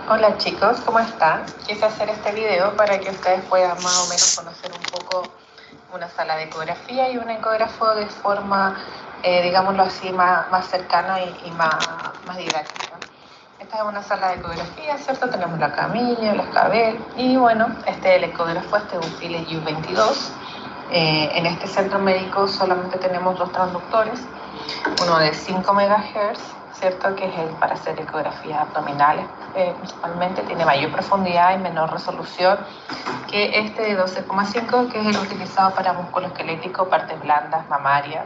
Hola chicos, ¿cómo están? Quise hacer este video para que ustedes puedan más o menos conocer un poco una sala de ecografía y un ecógrafo de forma, digámoslo así, más cercana y más didáctica. Esta es una sala de ecografía, ¿cierto? Tenemos la camilla, el escabel y bueno, este es el ecógrafo, este es un Philips U22. En este centro médico solamente tenemos dos transductores, uno de 5 MHz, ¿cierto? Que es el para hacer ecografías abdominales, principalmente tiene mayor profundidad y menor resolución que este de 12,5, que es el utilizado para músculo esquelético, partes blandas, mamarias,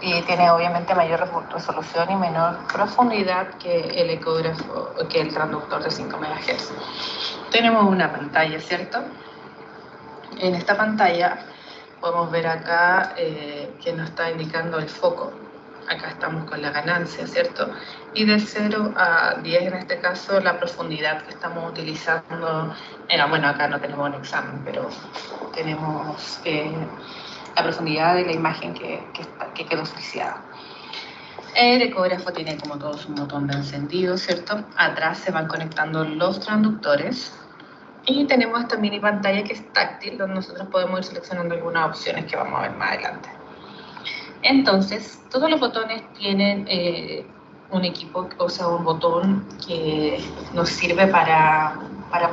y tiene obviamente mayor resolución y menor profundidad que el ecógrafo, que el transductor de 5 MHz. Tenemos una pantalla, ¿cierto? En esta pantalla podemos ver acá que nos está indicando el foco. Acá estamos con la ganancia, ¿cierto? Y de 0 a 10, en este caso, la profundidad que estamos utilizando. Bueno, acá no tenemos un examen, pero tenemos la profundidad de la imagen que quedó asfixiada. El ecógrafo tiene, como todos, un botón de encendido, ¿cierto? Atrás se van conectando los transductores. Y tenemos esta mini pantalla que es táctil, donde nosotros podemos ir seleccionando algunas opciones que vamos a ver más adelante. Entonces, todos los botones tienen un equipo, o sea, un botón que nos sirve para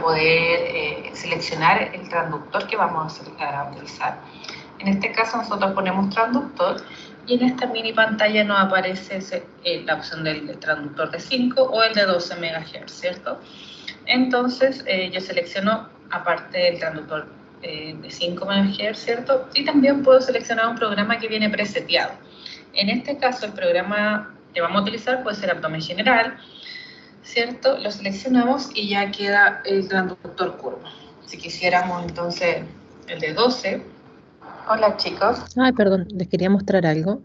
poder seleccionar el transductor que vamos a utilizar. En este caso nosotros ponemos transductor y en esta mini pantalla nos aparece la opción del transductor de 5 o el de 12 MHz, ¿cierto? Entonces yo selecciono aparte del transductor de 5 MHz, ¿cierto? Y también puedo seleccionar un programa que viene preseteado. En este caso el programa que vamos a utilizar puede ser abdomen general, ¿cierto? Lo seleccionamos y ya queda el transductor curvo. Si quisiéramos entonces el de 12. Hola chicos. Ay, perdón, les quería mostrar algo,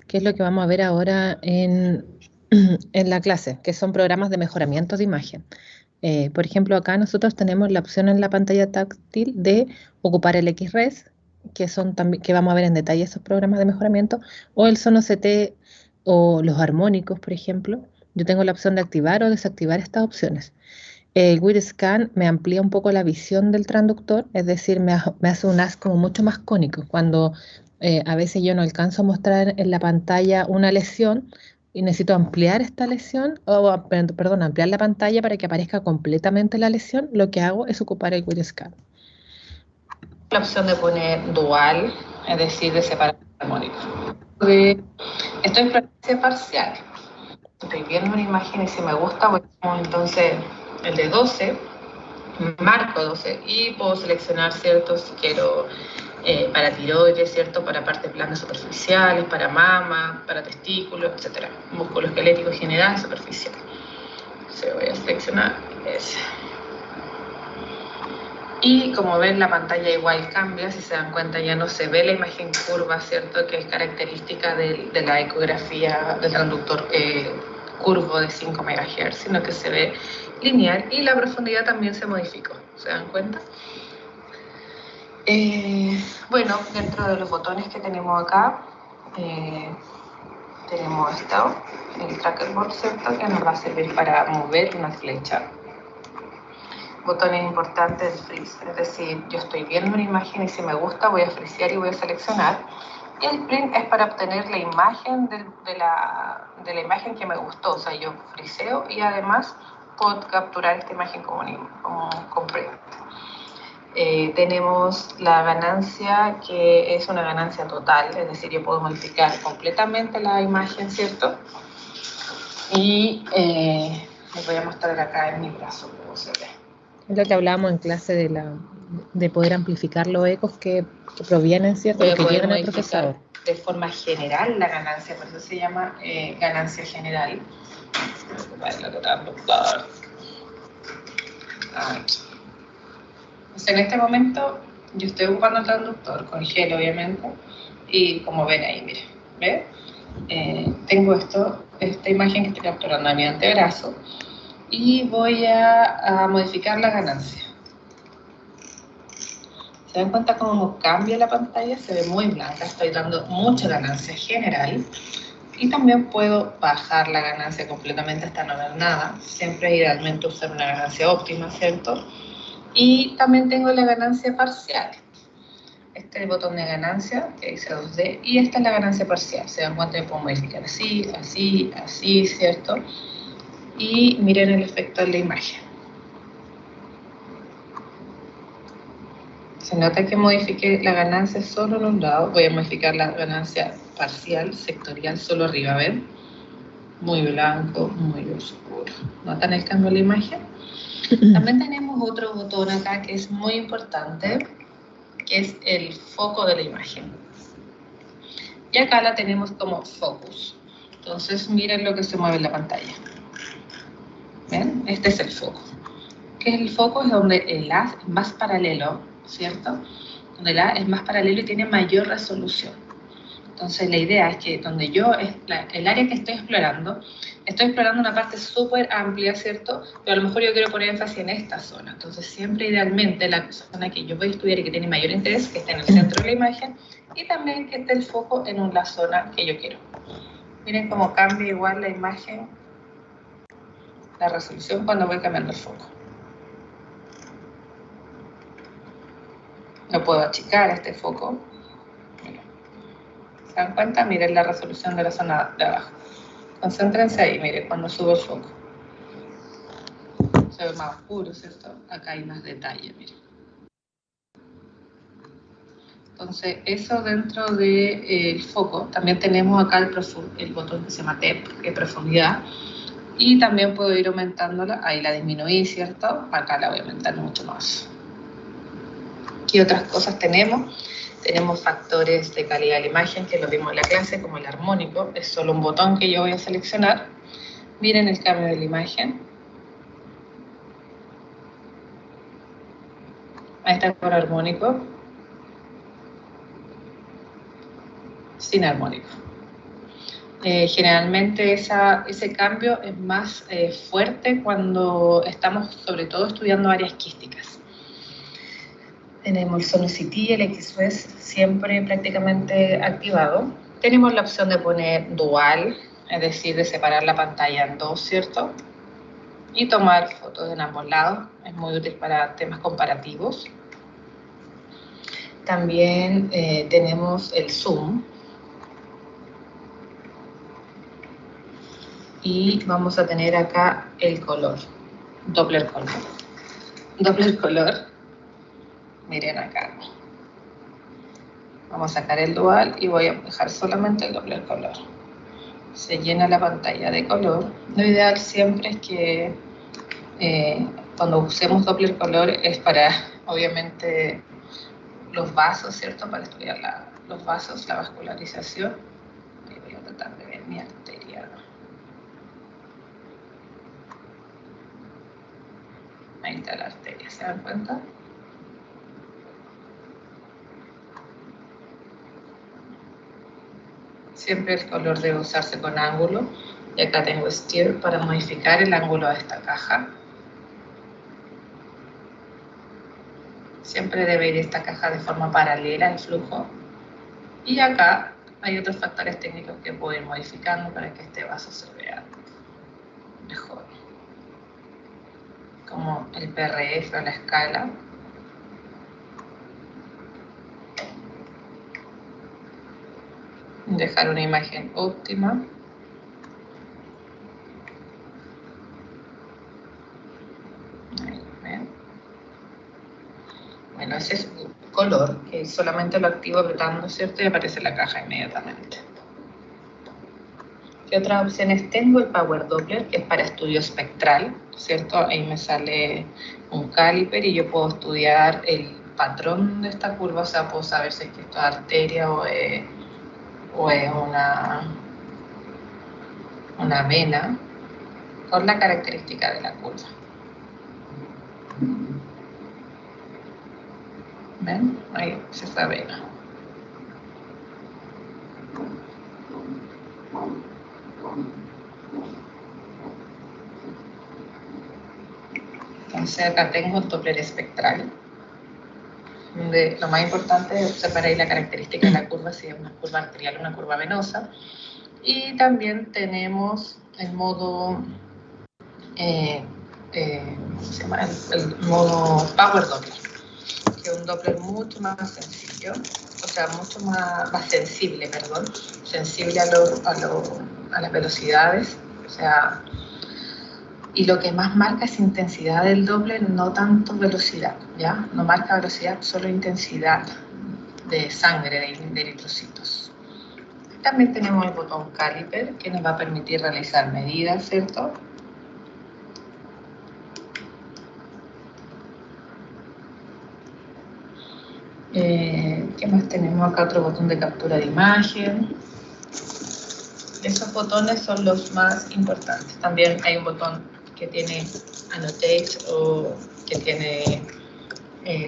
que es lo que vamos a ver ahora en la clase, que son programas de mejoramiento de imagen. Por ejemplo, acá nosotros tenemos la opción en la pantalla táctil de ocupar el XRES, que vamos a ver en detalle esos programas de mejoramiento, o el SonoCT o los armónicos, por ejemplo. Yo tengo la opción de activar o desactivar estas opciones. El WIDScan me amplía un poco la visión del transductor, es decir, me hace un haz como mucho más cónico. Cuando a veces yo no alcanzo a mostrar en la pantalla una lesión y necesito ampliar esta lesión, perdón, ampliar la pantalla para que aparezca completamente la lesión, lo que hago es ocupar el WIDScan. La opción de poner dual, es decir, de separar armónicos. Estoy en frecuencia parcial. Estoy viendo una imagen y si me gusta, voy a entonces el de 12, marco 12 y puedo seleccionar, ¿cierto? Si quiero para tiroides, ¿cierto? Para partes blandas superficiales, para mama, para testículos, etc. Músculo esquelético general, superficial. Entonces voy a seleccionar ese. Y como ven, la pantalla igual cambia, si se dan cuenta ya no se ve la imagen curva, ¿cierto? Que es característica de la ecografía del transductor curvo de 5 MHz, sino que se ve lineal y la profundidad también se modificó, ¿se dan cuenta? Bueno, dentro de los botones que tenemos acá, tenemos esto, el trackerboard, ¿cierto? Que nos va a servir para mover una flecha. Botones importantes del freeze, es decir, yo estoy viendo una imagen y si me gusta voy a frisear y voy a seleccionar. Y el print es para obtener la imagen de la imagen que me gustó, o sea, yo friseo y además puedo capturar esta imagen como print. Tenemos la ganancia, que es una ganancia total, es decir, yo puedo modificar completamente la imagen, ¿cierto? Y les voy a mostrar acá en mi brazo cómo se ve. Es lo que hablábamos en clase de poder amplificar los ecos que provienen, ¿cierto? Que llegan al procesador. De forma general la ganancia, por eso se llama ganancia general. Aquí. Entonces, en este momento yo estoy ocupando el transductor con gel, obviamente, y como ven ahí, miren, ¿ven? Tengo esta imagen que estoy capturando a mi antebrazo y voy a modificar la ganancia. ¿Se dan cuenta cómo cambia la pantalla? Se ve muy blanca, estoy dando mucha ganancia general Y también puedo bajar la ganancia completamente hasta no ver nada. Siempre idealmente usar una ganancia óptima, ¿cierto? Y también tengo la ganancia parcial. Este es el botón de ganancia que dice 2D y esta es la ganancia parcial. Se dan cuenta que puedo modificar así, así, así, ¿cierto? Y miren el efecto en la imagen. Se nota que modifiqué la ganancia solo en un lado. Voy a modificar la ganancia parcial, sectorial, solo arriba, ¿ven? Muy blanco, muy oscuro. ¿Notan el cambio en la imagen? También tenemos otro botón acá que es muy importante, que es el foco de la imagen. Y acá la tenemos como focus. Entonces miren lo que se mueve en la pantalla. ¿Ven? Este es el foco. ¿Qué es el foco? Es donde el A es más paralelo, ¿cierto? Donde el A es más paralelo y tiene mayor resolución. Entonces la idea es que donde yo, el área que estoy explorando una parte súper amplia, ¿cierto? Pero a lo mejor yo quiero poner énfasis en esta zona. Entonces siempre idealmente la zona que yo voy a estudiar y que tiene mayor interés, que esté en el centro de la imagen, y también que esté el foco en la zona que yo quiero. Miren cómo cambia igual la imagen, la resolución cuando voy cambiando el foco. Lo puedo achicar a este foco. ¿Se dan cuenta? Miren la resolución de la zona de abajo. Concéntrense ahí, miren, cuando subo el foco. Se ve más oscuro, ¿cierto? Acá hay más detalle, miren. Entonces, eso dentro del foco. También tenemos acá el botón que se llama Depth, que es profundidad. Y también puedo ir aumentándola. Ahí la disminuí, ¿cierto? Acá la voy a aumentar mucho más. ¿Qué otras cosas tenemos? Tenemos factores de calidad de la imagen, que lo vimos en la clase, como el armónico. Es solo un botón que yo voy a seleccionar. Miren el cambio de la imagen. Ahí está con armónico. Sin armónico. Generalmente ese cambio es más fuerte cuando estamos sobre todo estudiando áreas quísticas. Tenemos el Sonocity, el XRES siempre prácticamente activado. Tenemos la opción de poner dual, es decir, de separar la pantalla en dos, ¿cierto? Y tomar fotos en ambos lados, es muy útil para temas comparativos. También tenemos el zoom. Y vamos a tener acá el color, Doppler color. Doppler color, miren acá. Vamos a sacar el dual y voy a dejar solamente el Doppler color. Se llena la pantalla de color. Lo ideal siempre es que cuando usemos Doppler color es para, obviamente, los vasos, ¿cierto? Para estudiar los vasos, la vascularización. Y voy a tratar de ver mi arteria. Ahí está la arteria, ¿se dan cuenta? Siempre el color debe usarse con ángulo. Y acá tengo Steer para modificar el ángulo de esta caja. Siempre debe ir esta caja de forma paralela al flujo. Y acá hay otros factores técnicos que puedo ir modificando para que este vaso se vea mejor. Como el PRF o la escala. Dejar una imagen óptima. Ahí, ¿ven? Bueno, ese es un color que solamente lo activo apretando, ¿cierto? Y aparece la caja inmediatamente. ¿Qué otras opciones tengo? El Power Doppler, que es para estudio espectral, ¿cierto? Ahí me sale un caliper y yo puedo estudiar el patrón de esta curva, o sea, puedo saber si es que esto es arteria o es una vena, con la característica de la curva. ¿Ven? Ahí es esa vena. Entonces acá tengo un Doppler espectral, donde lo más importante es observar ahí la característica de la curva, si es una curva arterial o una curva venosa. Y también tenemos el modo, ¿cómo se llama? El modo Power Doppler, que es un Doppler mucho más sencillo, o sea, mucho más sensible, perdón, sensible a las velocidades, o sea, y lo que más marca es intensidad del Doppler, no tanto velocidad, ¿ya? No marca velocidad, solo intensidad de sangre, de eritrocitos. También tenemos el botón caliper, que nos va a permitir realizar medidas, ¿cierto? ¿Qué más tenemos acá? Otro botón de captura de imagen. Esos botones son los más importantes. También hay un botón que tiene Annotate o que tiene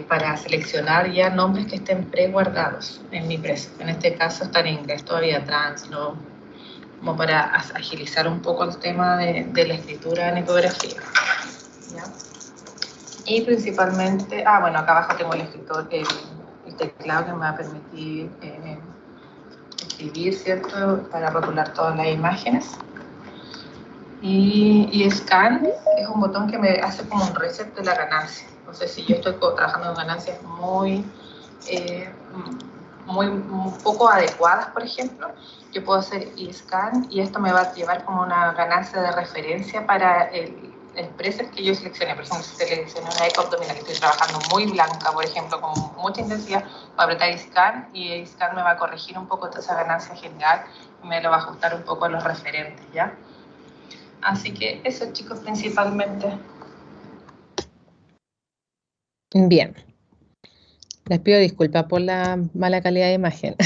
para seleccionar ya nombres que estén preguardados en mi preset. En este caso está en inglés todavía, Translo, como para agilizar un poco el tema de la escritura en ecografía. ¿Ya? Y principalmente, bueno, acá abajo tengo el escritor, el teclado que me va a permitir escribir, ¿cierto? Para rotular todas las imágenes. Y Scan es un botón que me hace como un reset de la ganancia. Entonces, si yo estoy trabajando en ganancias muy poco adecuadas, por ejemplo, yo puedo hacer Scan y esto me va a llevar como una ganancia de referencia para el preset que yo seleccioné. Por ejemplo, si seleccioné una eco abdominal que estoy trabajando muy blanca, por ejemplo, con mucha intensidad, voy a apretar Scan y Scan me va a corregir un poco toda esa ganancia general y me lo va a ajustar un poco a los referentes, ¿ya? Así que eso, chicos, principalmente. Bien. Les pido disculpas por la mala calidad de imagen.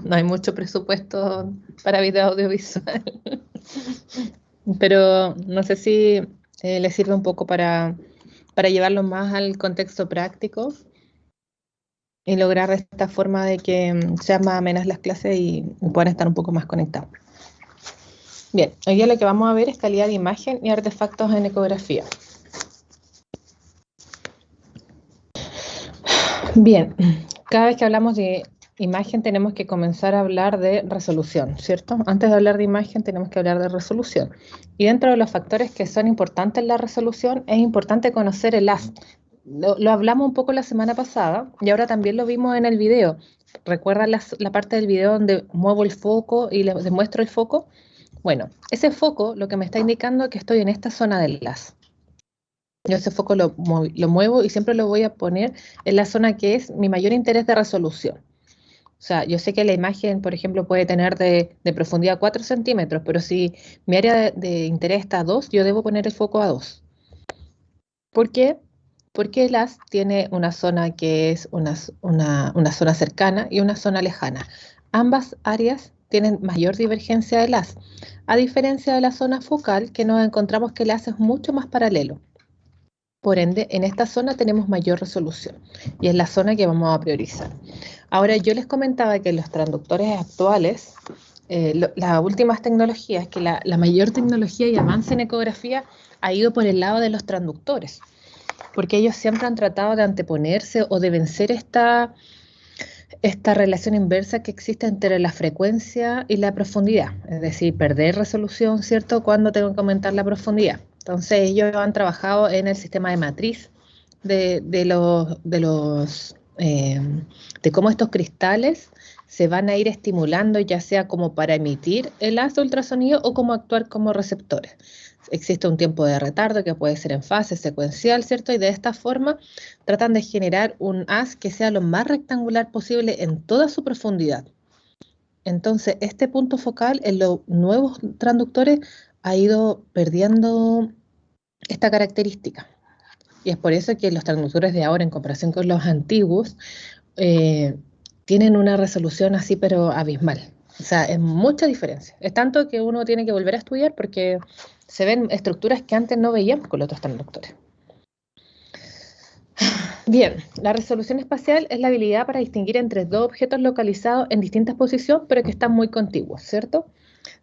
No hay mucho presupuesto para video audiovisual. Pero no sé si les sirve un poco para llevarlo más al contexto práctico y lograr esta forma de que sean más amenas las clases y puedan estar un poco más conectados. Bien, hoy día lo que vamos a ver es calidad de imagen y artefactos en ecografía. Bien, cada vez que hablamos de imagen tenemos que comenzar a hablar de resolución, ¿cierto? Antes de hablar de imagen tenemos que hablar de resolución. Y dentro de los factores que son importantes en la resolución es importante conocer el AS. Lo hablamos un poco la semana pasada y ahora también lo vimos en el video. ¿Recuerdan la parte del video donde muevo el foco y les muestro el foco? Bueno, ese foco lo que me está indicando es que estoy en esta zona del AS. Yo ese foco lo muevo y siempre lo voy a poner en la zona que es mi mayor interés de resolución. O sea, yo sé que la imagen, por ejemplo, puede tener de profundidad 4 centímetros, pero si mi área de interés está a 2, yo debo poner el foco a 2. ¿Por qué? Porque el AS tiene una zona que es una zona cercana y una zona lejana. Ambas áreas tienen mayor divergencia del AS, a diferencia de la zona focal, que nos encontramos que el AS es mucho más paralelo. Por ende, en esta zona tenemos mayor resolución y es la zona que vamos a priorizar. Ahora, yo les comentaba que los transductores actuales, las últimas tecnologías, que la mayor tecnología y avance en ecografía ha ido por el lado de los transductores, porque ellos siempre han tratado de anteponerse o de vencer esta relación inversa que existe entre la frecuencia y la profundidad, es decir, perder resolución, ¿cierto?, cuando tengo que aumentar la profundidad. Entonces ellos han trabajado en el sistema de matriz de cómo estos cristales se van a ir estimulando, ya sea como para emitir el haz de ultrasonido o como actuar como receptores. Existe un tiempo de retardo que puede ser en fase secuencial, ¿cierto? Y de esta forma tratan de generar un haz que sea lo más rectangular posible en toda su profundidad. Entonces, este punto focal en los nuevos transductores ha ido perdiendo esta característica. Y es por eso que los transductores de ahora, en comparación con los antiguos, tienen una resolución así, pero abismal. O sea, es mucha diferencia. Es tanto que uno tiene que volver a estudiar porque se ven estructuras que antes no veíamos con los otros transductores. Bien, la resolución espacial es la habilidad para distinguir entre dos objetos localizados en distintas posiciones, pero que están muy contiguos, ¿cierto?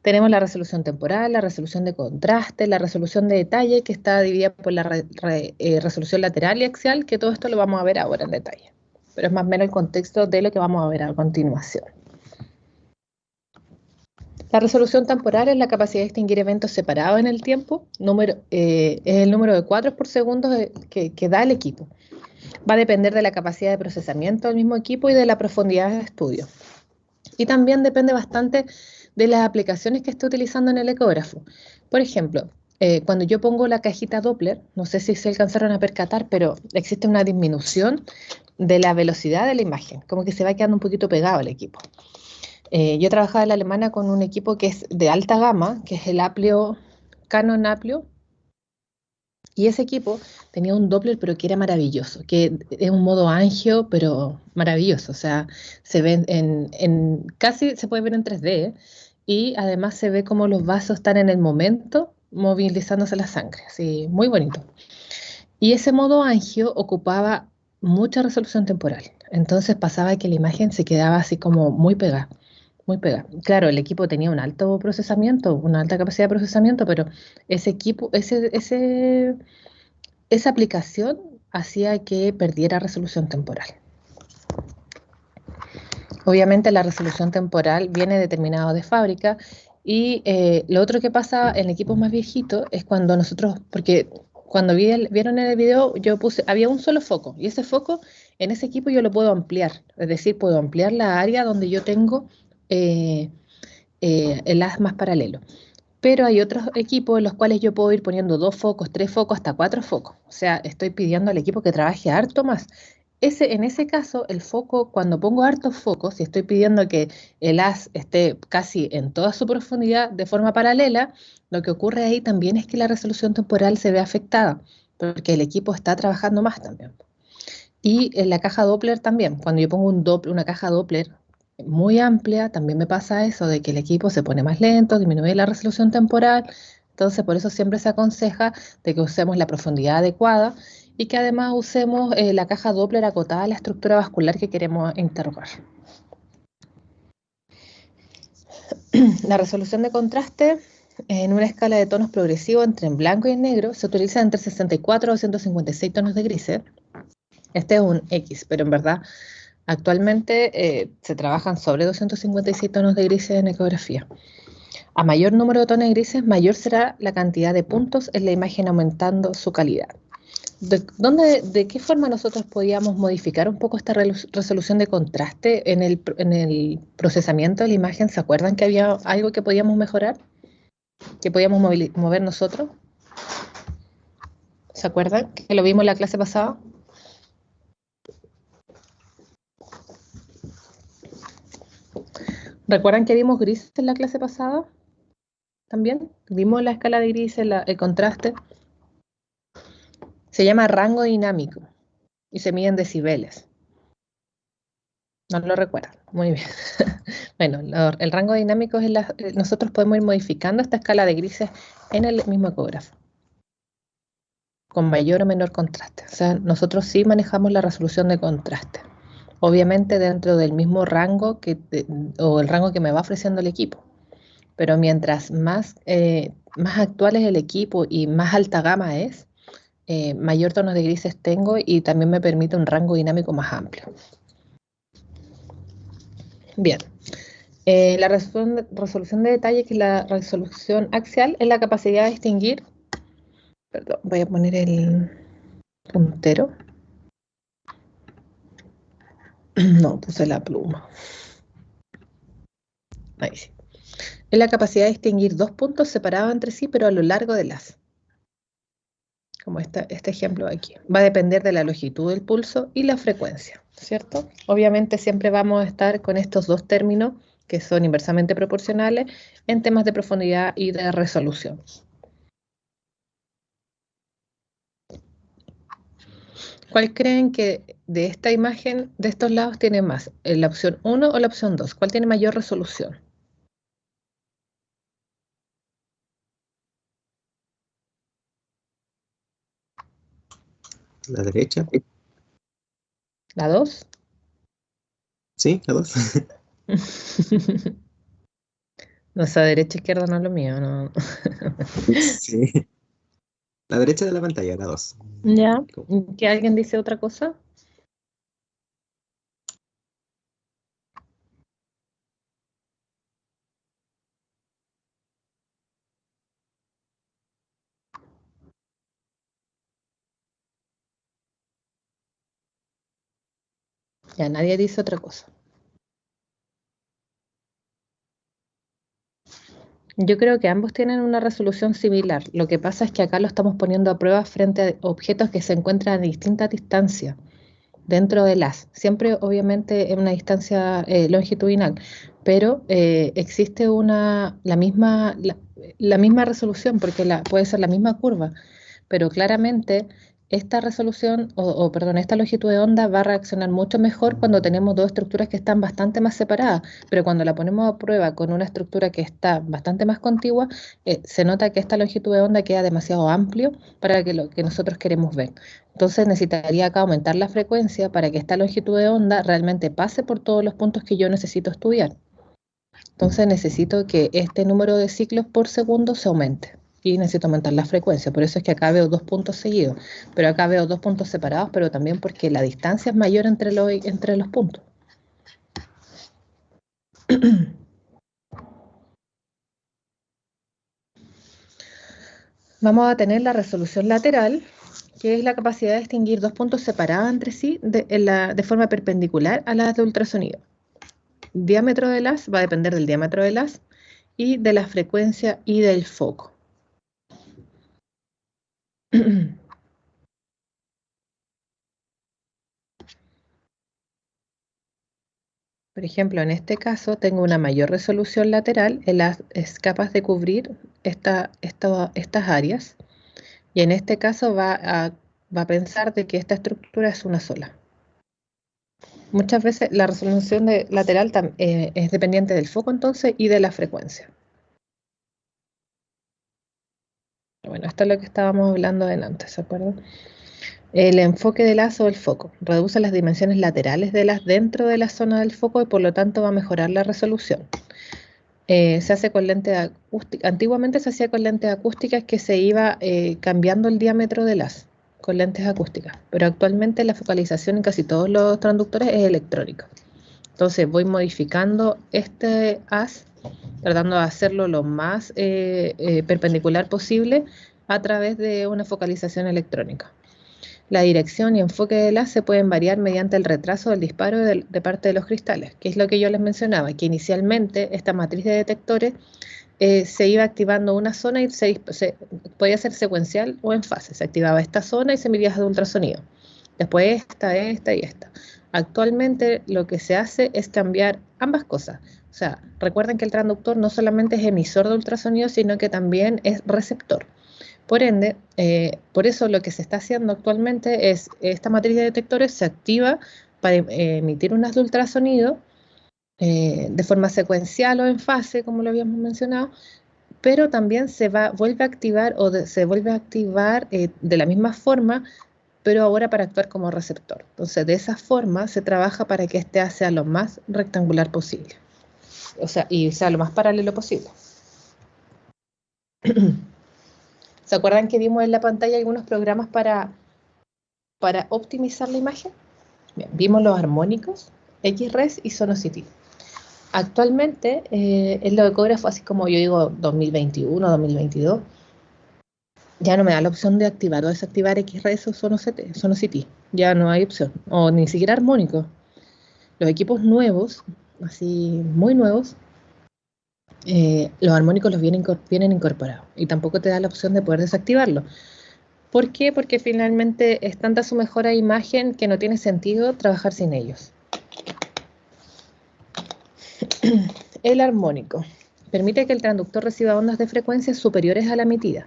Tenemos la resolución temporal, la resolución de contraste, la resolución de detalle, que está dividida por la resolución lateral y axial, que todo esto lo vamos a ver ahora en detalle. Pero es más o menos el contexto de lo que vamos a ver a continuación. La resolución temporal es la capacidad de distinguir eventos separados en el tiempo. Es el número de cuadros por segundo que da el equipo. Va a depender de la capacidad de procesamiento del mismo equipo y de la profundidad de estudio. Y también depende bastante de las aplicaciones que esté utilizando en el ecógrafo. Por ejemplo, cuando yo pongo la cajita Doppler, no sé si se alcanzaron a percatar, pero existe una disminución de la velocidad de la imagen, como que se va quedando un poquito pegado el equipo. Yo trabajaba en la alemana con un equipo que es de alta gama, que es el Apleo, Canon Apleo, y ese equipo tenía un Doppler, pero que era maravilloso, que es un modo angio, pero maravilloso. O sea, se ve casi se puede ver en 3D, ¿eh? Y además se ve como los vasos están en el momento movilizándose la sangre, así, muy bonito. Y ese modo angio ocupaba mucha resolución temporal. Entonces pasaba que la imagen se quedaba así como muy pegada, muy pegada. Claro, el equipo tenía un alto procesamiento, una alta capacidad de procesamiento, pero ese equipo, esa aplicación hacía que perdiera resolución temporal. Obviamente la resolución temporal viene determinado de fábrica y lo otro que pasa en equipos más viejitos es cuando nosotros, porque cuando vieron en el video yo puse, había un solo foco y ese foco en ese equipo yo lo puedo ampliar, es decir, puedo ampliar la área donde yo tengo eh, el haz más paralelo. Pero hay otros equipos en los cuales yo puedo ir poniendo 2 focos, 3 focos, hasta 4 focos. O sea, estoy pidiendo al equipo que trabaje harto más. En ese caso, el foco, cuando pongo hartos focos y estoy pidiendo que el haz esté casi en toda su profundidad de forma paralela, lo que ocurre ahí también es que la resolución temporal se ve afectada, porque el equipo está trabajando más también. Y en la caja Doppler también, cuando yo pongo una caja Doppler muy amplia, también me pasa eso de que el equipo se pone más lento, disminuye la resolución temporal. Entonces, por eso siempre se aconseja de que usemos la profundidad adecuada y que además usemos la caja Doppler acotada a la estructura vascular que queremos interrogar. La resolución de contraste en una escala de tonos progresivo entre en blanco y en negro se utiliza entre 64 a 256 tonos de grises. Este es un X, pero en verdad actualmente se trabajan sobre 256 tonos de grises en ecografía. A mayor número de tonos de grises, mayor será la cantidad de puntos en la imagen, aumentando su calidad. ¿De qué forma nosotros podíamos modificar un poco esta resolución de contraste en el procesamiento de la imagen? ¿Se acuerdan que había algo que podíamos mejorar? ¿Que podíamos mover nosotros? ¿Se acuerdan que lo vimos en la clase pasada? ¿Recuerdan que vimos grises en la clase pasada? También vimos la escala de grises, el contraste. Se llama rango dinámico y se mide en decibeles. ¿No lo recuerdan? Muy bien. Bueno, el rango dinámico es nosotros podemos ir modificando esta escala de grises en el mismo ecógrafo, con mayor o menor contraste. O sea, nosotros sí manejamos la resolución de contraste. Obviamente dentro del mismo rango o el rango que me va ofreciendo el equipo. Pero mientras más actual es el equipo y más alta gama es, mayor tonos de grises tengo y también me permite un rango dinámico más amplio. Bien, la resolución de detalle, que es la resolución axial, es la capacidad de distinguir, perdón, voy a poner el puntero, no, puse la pluma, ahí sí. Es la capacidad de distinguir 2 puntos separados entre sí, pero a lo largo del haz. Como este ejemplo de aquí. Va a depender de la longitud del pulso y la frecuencia, ¿cierto? Obviamente siempre vamos a estar con estos dos términos que son inversamente proporcionales en temas de profundidad y de resolución. ¿Cuál creen que de esta imagen, de estos lados, tiene más? ¿La opción 1 o la opción 2? ¿Cuál tiene mayor resolución? La derecha. ¿La 2? Sí, la 2. No, esa derecha izquierda no es lo mío, no. Sí. La derecha de la pantalla, la 2. ¿Ya? ¿Que alguien dice otra cosa? Ya nadie dice otra cosa. Yo creo que ambos tienen una resolución similar. Lo que pasa es que acá lo estamos poniendo a prueba frente a objetos que se encuentran a distintas distancias dentro del haz. Siempre, obviamente, en una distancia longitudinal, pero existe la misma resolución, porque puede ser la misma curva, pero claramente esta resolución, perdón, esta longitud de onda va a reaccionar mucho mejor cuando tenemos dos estructuras que están bastante más separadas, pero cuando la ponemos a prueba con una estructura que está bastante más contigua, se nota que esta longitud de onda queda demasiado amplio para que lo que nosotros queremos ver. Entonces necesitaría acá aumentar la frecuencia para que esta longitud de onda realmente pase por todos los puntos que yo necesito estudiar. Entonces necesito que este número de ciclos por segundo se aumente y necesito aumentar la frecuencia. Por eso es que acá veo 2 puntos seguidos, pero acá veo 2 puntos separados, pero también porque la distancia es mayor entre los puntos. Vamos a tener la resolución lateral, que es la capacidad de distinguir 2 puntos separados entre sí de forma perpendicular a las de ultrasonido. Diámetro del haz va a depender del diámetro del haz y de la frecuencia y del foco. Por ejemplo, en este caso tengo una mayor resolución lateral, el haz es capaz de cubrir estas áreas y en este caso va a pensar de que esta estructura es una sola. Muchas veces la resolución lateral es dependiente del foco entonces y de la frecuencia. Bueno, esto es lo que estábamos hablando antes, ¿se acuerdan? El enfoque del haz o el foco reduce las dimensiones laterales del haz dentro de la zona del foco y por lo tanto va a mejorar la resolución. Se hace con lentes acústicas. Antiguamente se hacía con lentes acústicas que se iba cambiando el diámetro del haz con lentes acústicas, pero actualmente la focalización en casi todos los transductores es electrónica. Entonces voy modificando este haz, tratando de hacerlo lo más perpendicular posible a través de una focalización electrónica. La dirección y enfoque del haz se pueden variar mediante el retraso del disparo de parte de los cristales, que es lo que yo les mencionaba, que inicialmente esta matriz de detectores se iba activando una zona y podía ser secuencial o en fase. Se activaba esta zona y se medía de ultrasonido. Después esta y esta. Actualmente lo que se hace es cambiar ambas cosas. O sea, recuerden que el transductor no solamente es emisor de ultrasonido, sino que también es receptor. Por ende, por eso lo que se está haciendo actualmente es, esta matriz de detectores se activa para emitir unas de ultrasonido de forma secuencial o en fase, como lo habíamos mencionado, pero también vuelve a activar se vuelve a activar de la misma forma, pero ahora para actuar como receptor. Entonces, de esa forma se trabaja para que este haz sea lo más rectangular posible, o sea, y sea lo más paralelo posible. ¿Se acuerdan que vimos en la pantalla algunos programas para optimizar la imagen? Bien, vimos los armónicos, XRES y Sonocity. Actualmente, el ecógrafo, así como yo digo 2021, 2022, ya no me da la opción de activar o desactivar XRES o Sonocity. Ya no hay opción, o ni siquiera armónico. Los equipos nuevos, así muy nuevos, los armónicos los vienen incorporados y tampoco te da la opción de poder desactivarlo. ¿Por qué? Porque finalmente es tanta su mejora de imagen que no tiene sentido trabajar sin ellos. El armónico permite que el transductor reciba ondas de frecuencias superiores a la emitida.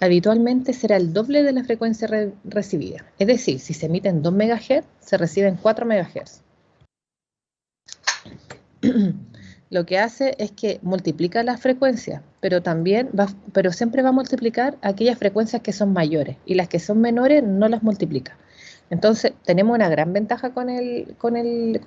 Habitualmente será el doble de la frecuencia recibida. Es decir, si se emiten 2 MHz, se reciben 4 MHz. Lo que hace es que multiplica las frecuencias, pero siempre va a multiplicar aquellas frecuencias que son mayores y las que son menores no las multiplica. Entonces, tenemos una gran ventaja con el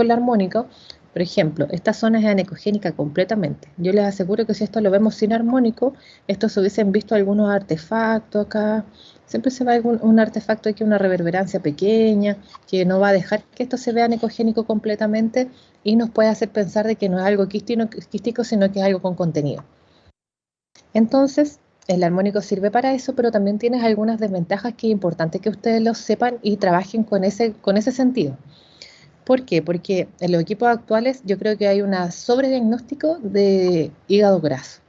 armónico. Por ejemplo, esta zona es anecogénica completamente. Yo les aseguro que si esto lo vemos sin armónico, esto se hubiesen visto algunos artefactos acá. Siempre se va un artefacto aquí, una reverberancia pequeña, que no va a dejar que esto se vea anecogénico completamente y nos puede hacer pensar de que no es algo quístico, sino que es algo con contenido. Entonces, el armónico sirve para eso, pero también tiene algunas desventajas que es importante que ustedes lo sepan y trabajen con ese sentido. ¿Por qué? Porque en los equipos actuales yo creo que hay un sobrediagnóstico de hígado graso.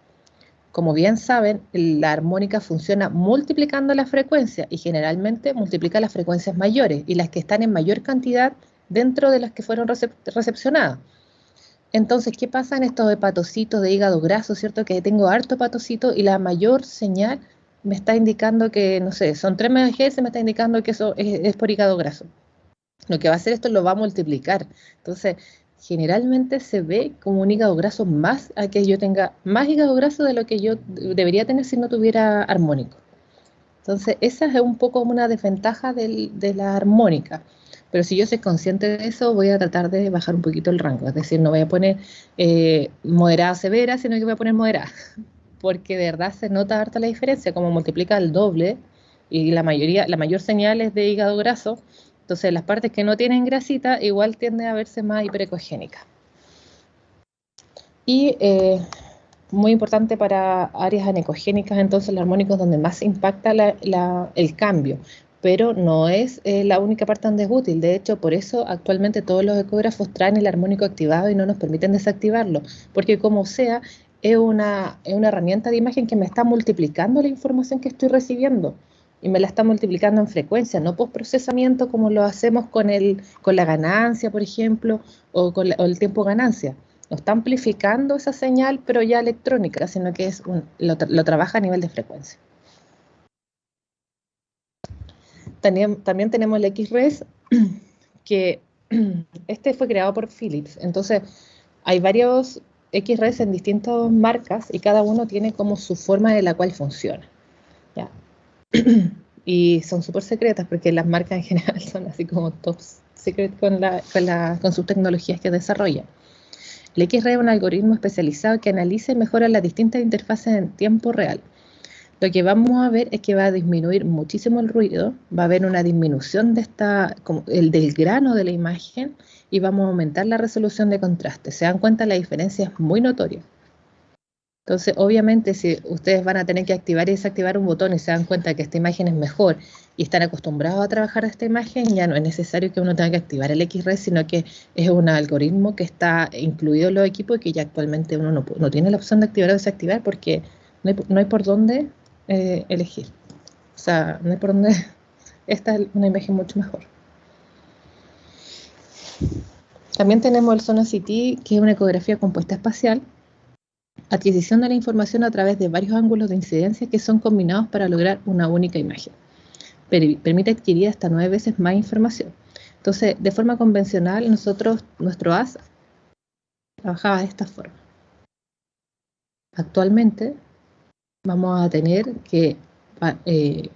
Como bien saben, la armónica funciona multiplicando la frecuencia y generalmente multiplica las frecuencias mayores y las que están en mayor cantidad dentro de las que fueron recepcionadas. Entonces, ¿qué pasa en estos hepatocitos de hígado graso, cierto? Que tengo harto hepatocito y la mayor señal me está indicando que, no sé, son 3 MHz, me está indicando que eso es por hígado graso. Lo que va a hacer esto lo va a multiplicar. Entonces, generalmente se ve como un hígado graso más a que yo tenga más hígado graso de lo que yo debería tener si no tuviera armónico. Entonces, esa es un poco una desventaja de la armónica. Pero si yo soy consciente de eso, voy a tratar de bajar un poquito el rango. Es decir, no voy a poner moderada severa, sino que voy a poner moderada. Porque de verdad se nota harta la diferencia, como multiplica el doble y la mayor señal es de hígado graso. Entonces, las partes que no tienen grasita igual tienden a verse más hiperecogénicas. Y muy importante para áreas anecogénicas, entonces el armónico es donde más impacta el cambio, pero no es la única parte donde es útil. De hecho, por eso actualmente todos los ecógrafos traen el armónico activado y no nos permiten desactivarlo, porque como sea, es una herramienta de imagen que me está multiplicando la información que estoy recibiendo y me la está multiplicando en frecuencia, no postprocesamiento como lo hacemos con la ganancia, por ejemplo, o o el tiempo ganancia. No está amplificando esa señal, pero ya electrónica, sino que lo trabaja a nivel de frecuencia. También tenemos el X-Res, que este fue creado por Philips. Entonces, hay varios X-Res en distintas marcas y cada uno tiene como su forma de la cual funciona. ¿Ya? Y son súper secretas porque las marcas en general son así como top secret con sus tecnologías que desarrollan. El X-Ray es un algoritmo especializado que analiza y mejora las distintas interfaces en tiempo real. Lo que vamos a ver es que va a disminuir muchísimo el ruido, va a haber una disminución del grano de la imagen y vamos a aumentar la resolución de contraste. Se dan cuenta, la diferencia es muy notoria. Entonces, obviamente, si ustedes van a tener que activar y desactivar un botón y se dan cuenta que esta imagen es mejor y están acostumbrados a trabajar esta imagen, ya no es necesario que uno tenga que activar el X-Ray, sino que es un algoritmo que está incluido en los equipos y que ya actualmente uno no tiene la opción de activar o desactivar porque no hay por dónde elegir. O sea, no hay por dónde. Esta es una imagen mucho mejor. También tenemos el Sonos CT, que es una ecografía compuesta espacial. Adquisición de la información a través de varios ángulos de incidencia que son combinados para lograr una única imagen. Permite adquirir hasta 9 veces más información. Entonces, de forma convencional, nuestro AS trabajaba de esta forma. Actualmente vamos a tener que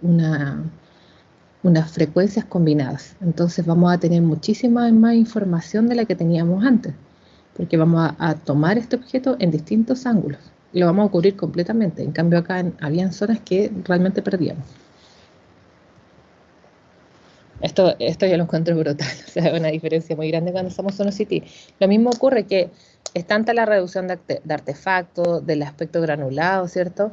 unas frecuencias combinadas. Entonces vamos a tener muchísima más información de la que teníamos antes, porque vamos a tomar este objeto en distintos ángulos y lo vamos a cubrir completamente. En cambio acá habían zonas que realmente perdíamos. Esto yo lo encuentro brutal, o sea, una diferencia muy grande cuando usamos Sonos CT. Lo mismo ocurre que es tanta la reducción de artefactos, del aspecto granulado, ¿cierto?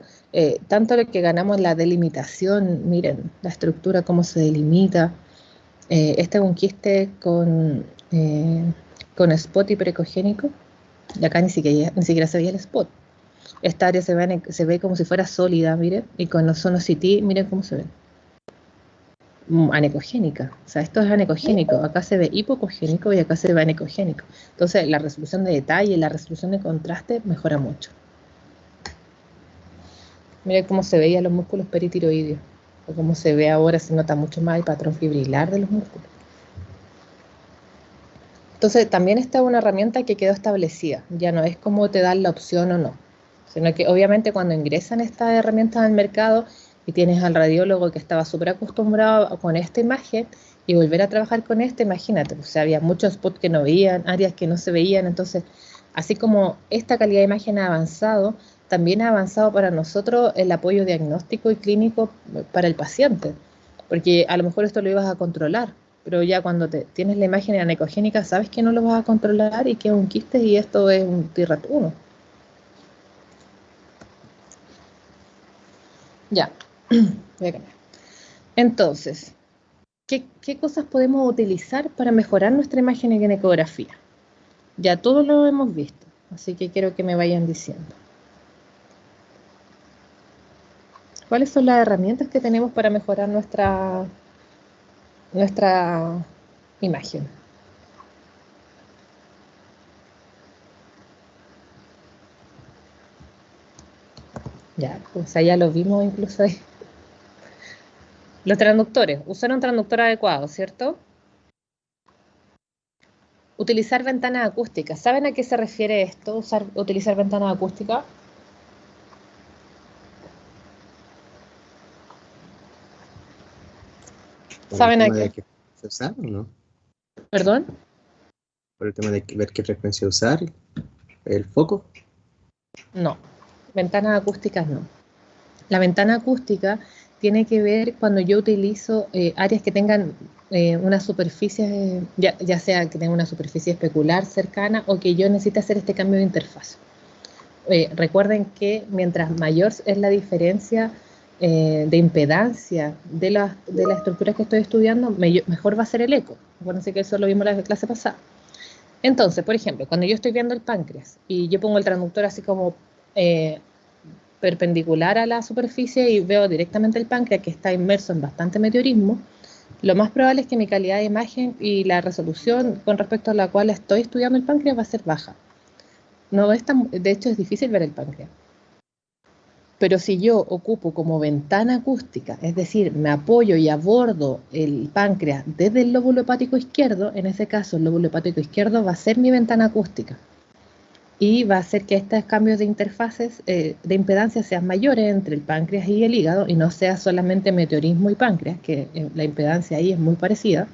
Tanto lo que ganamos la delimitación, miren, la estructura, cómo se delimita. Este es un quiste con spot hiperecogénico, y acá ni siquiera se veía el spot. Esta área se ve como si fuera sólida, miren, y con los Sonos CT, miren cómo se ve. Anecogénica, o sea, esto es anecogénico, acá se ve hipocogénico y acá se ve anecogénico. Entonces, la resolución de detalle, la resolución de contraste mejora mucho. Miren cómo se veían los músculos peritiroideos, o cómo se ve ahora, se nota mucho más el patrón fibrilar de los músculos. Entonces, también esta es una herramienta que quedó establecida, ya no es como te dan la opción o no, sino que obviamente cuando ingresan estas herramientas al mercado y tienes al radiólogo que estaba súper acostumbrado con esta imagen y volver a trabajar con esta, imagínate, o sea, había muchos spots que no veían, áreas que no se veían, entonces, así como esta calidad de imagen ha avanzado, también ha avanzado para nosotros el apoyo diagnóstico y clínico para el paciente, porque a lo mejor esto lo ibas a controlar, pero ya cuando tienes la imagen anecogénica sabes que no lo vas a controlar y que es un quiste y esto es un TIRAT 1. Ya, voy a cambiar. Entonces, ¿Qué cosas podemos utilizar para mejorar nuestra imagen en ecografía? Ya todos lo hemos visto, así que quiero que me vayan diciendo. ¿Cuáles son las herramientas que tenemos para mejorar nuestra imagen? Ya, pues allá lo vimos incluso ahí. Los transductores, usar un transductor adecuado, ¿cierto? Utilizar ventanas acústicas. ¿Saben a qué se refiere esto? Utilizar ventanas acústicas. ¿Por el ¿Saben a tema de qué? qué frecuencia usar o no? ¿Perdón? ¿Por el tema de ver qué frecuencia usar? ¿El foco? No, ventanas acústicas no. La ventana acústica tiene que ver cuando yo utilizo áreas que tengan una superficie, ya sea que tenga una superficie especular cercana o que yo necesite hacer este cambio de interfaz. Recuerden que mientras mayor es la diferencia de impedancia de la estructura que estoy estudiando, mejor va a ser el eco. Acuérdense que eso lo vimos en la clase pasada. Entonces, por ejemplo, cuando yo estoy viendo el páncreas y yo pongo el transductor así como perpendicular a la superficie y veo directamente el páncreas que está inmerso en bastante meteorismo, lo más probable es que mi calidad de imagen y la resolución con respecto a la cual estoy estudiando el páncreas va a ser baja. No es de hecho, es difícil ver el páncreas. Pero si yo ocupo como ventana acústica, es decir, me apoyo y abordo el páncreas desde el lóbulo hepático izquierdo, en ese caso el lóbulo hepático izquierdo va a ser mi ventana acústica. Y va a hacer que estos cambios de interfaces de impedancia sean mayores entre el páncreas y el hígado y no sea solamente meteorismo y páncreas, que la impedancia ahí es muy parecida.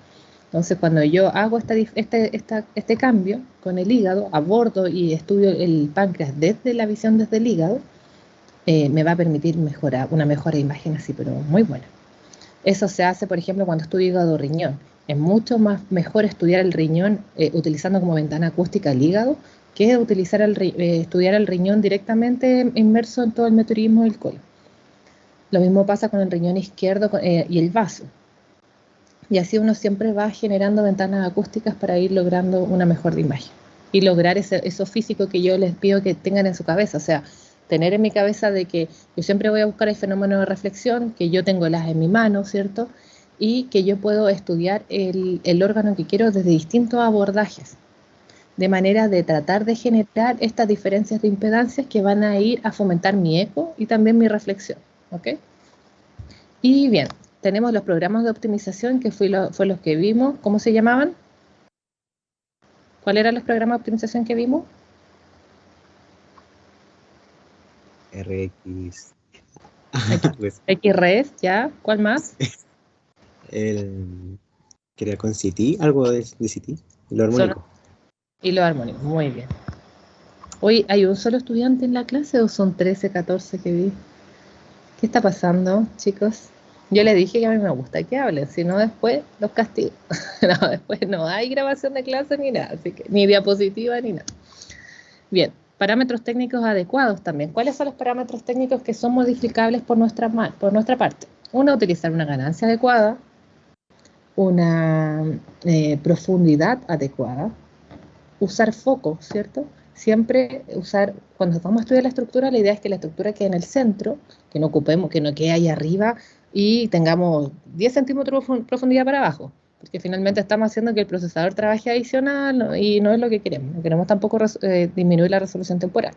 Entonces, cuando yo hago este cambio con el hígado, abordo y estudio el páncreas desde la visión desde el hígado, me va a permitir una mejora de imagen así, pero muy buena. Eso se hace, por ejemplo, cuando estudio hígado-riñón. Es mucho mejor estudiar el riñón utilizando como ventana acústica el hígado que utilizar estudiar el riñón directamente inmerso en todo el meteorismo del colon. Lo mismo pasa con el riñón izquierdo y el vaso. Y así uno siempre va generando ventanas acústicas para ir logrando una mejor imagen. Y lograr eso físico que yo les pido que tengan en su cabeza. O sea, tener en mi cabeza de que yo siempre voy a buscar el fenómeno de reflexión, que yo tengo el haz en mi mano, ¿cierto? Y que yo puedo estudiar el órgano que quiero desde distintos abordajes, de manera de tratar de generar estas diferencias de impedancias que van a ir a fomentar mi eco y también mi reflexión, ¿ok? Y bien, tenemos los programas de optimización que fue los que vimos. ¿Cómo se llamaban? ¿Cuáles eran los programas de optimización que vimos? RX. Pues, XRS, ¿ya? ¿Cuál más? que era con CT, algo de CT, lo armónico. Y los armónicos, muy bien. Hoy, ¿hay un solo estudiante en la clase o son 13, 14 que vi? ¿Qué está pasando, chicos? Yo les dije que a mí me gusta que hablen, si no después los castigo. No, después no hay grabación de clase ni nada, así que ni diapositiva ni nada. Bien, parámetros técnicos adecuados también. ¿Cuáles son los parámetros técnicos que son modificables por nuestra parte? Uno, utilizar una ganancia adecuada, una profundidad adecuada, usar foco, ¿cierto? Siempre usar, cuando vamos a estudiar la estructura, la idea es que la estructura quede en el centro, que no ocupemos, que no quede ahí arriba y tengamos 10 centímetros de profundidad para abajo, porque finalmente estamos haciendo que el procesador trabaje adicional y no es lo que queremos. No queremos tampoco disminuir la resolución temporal.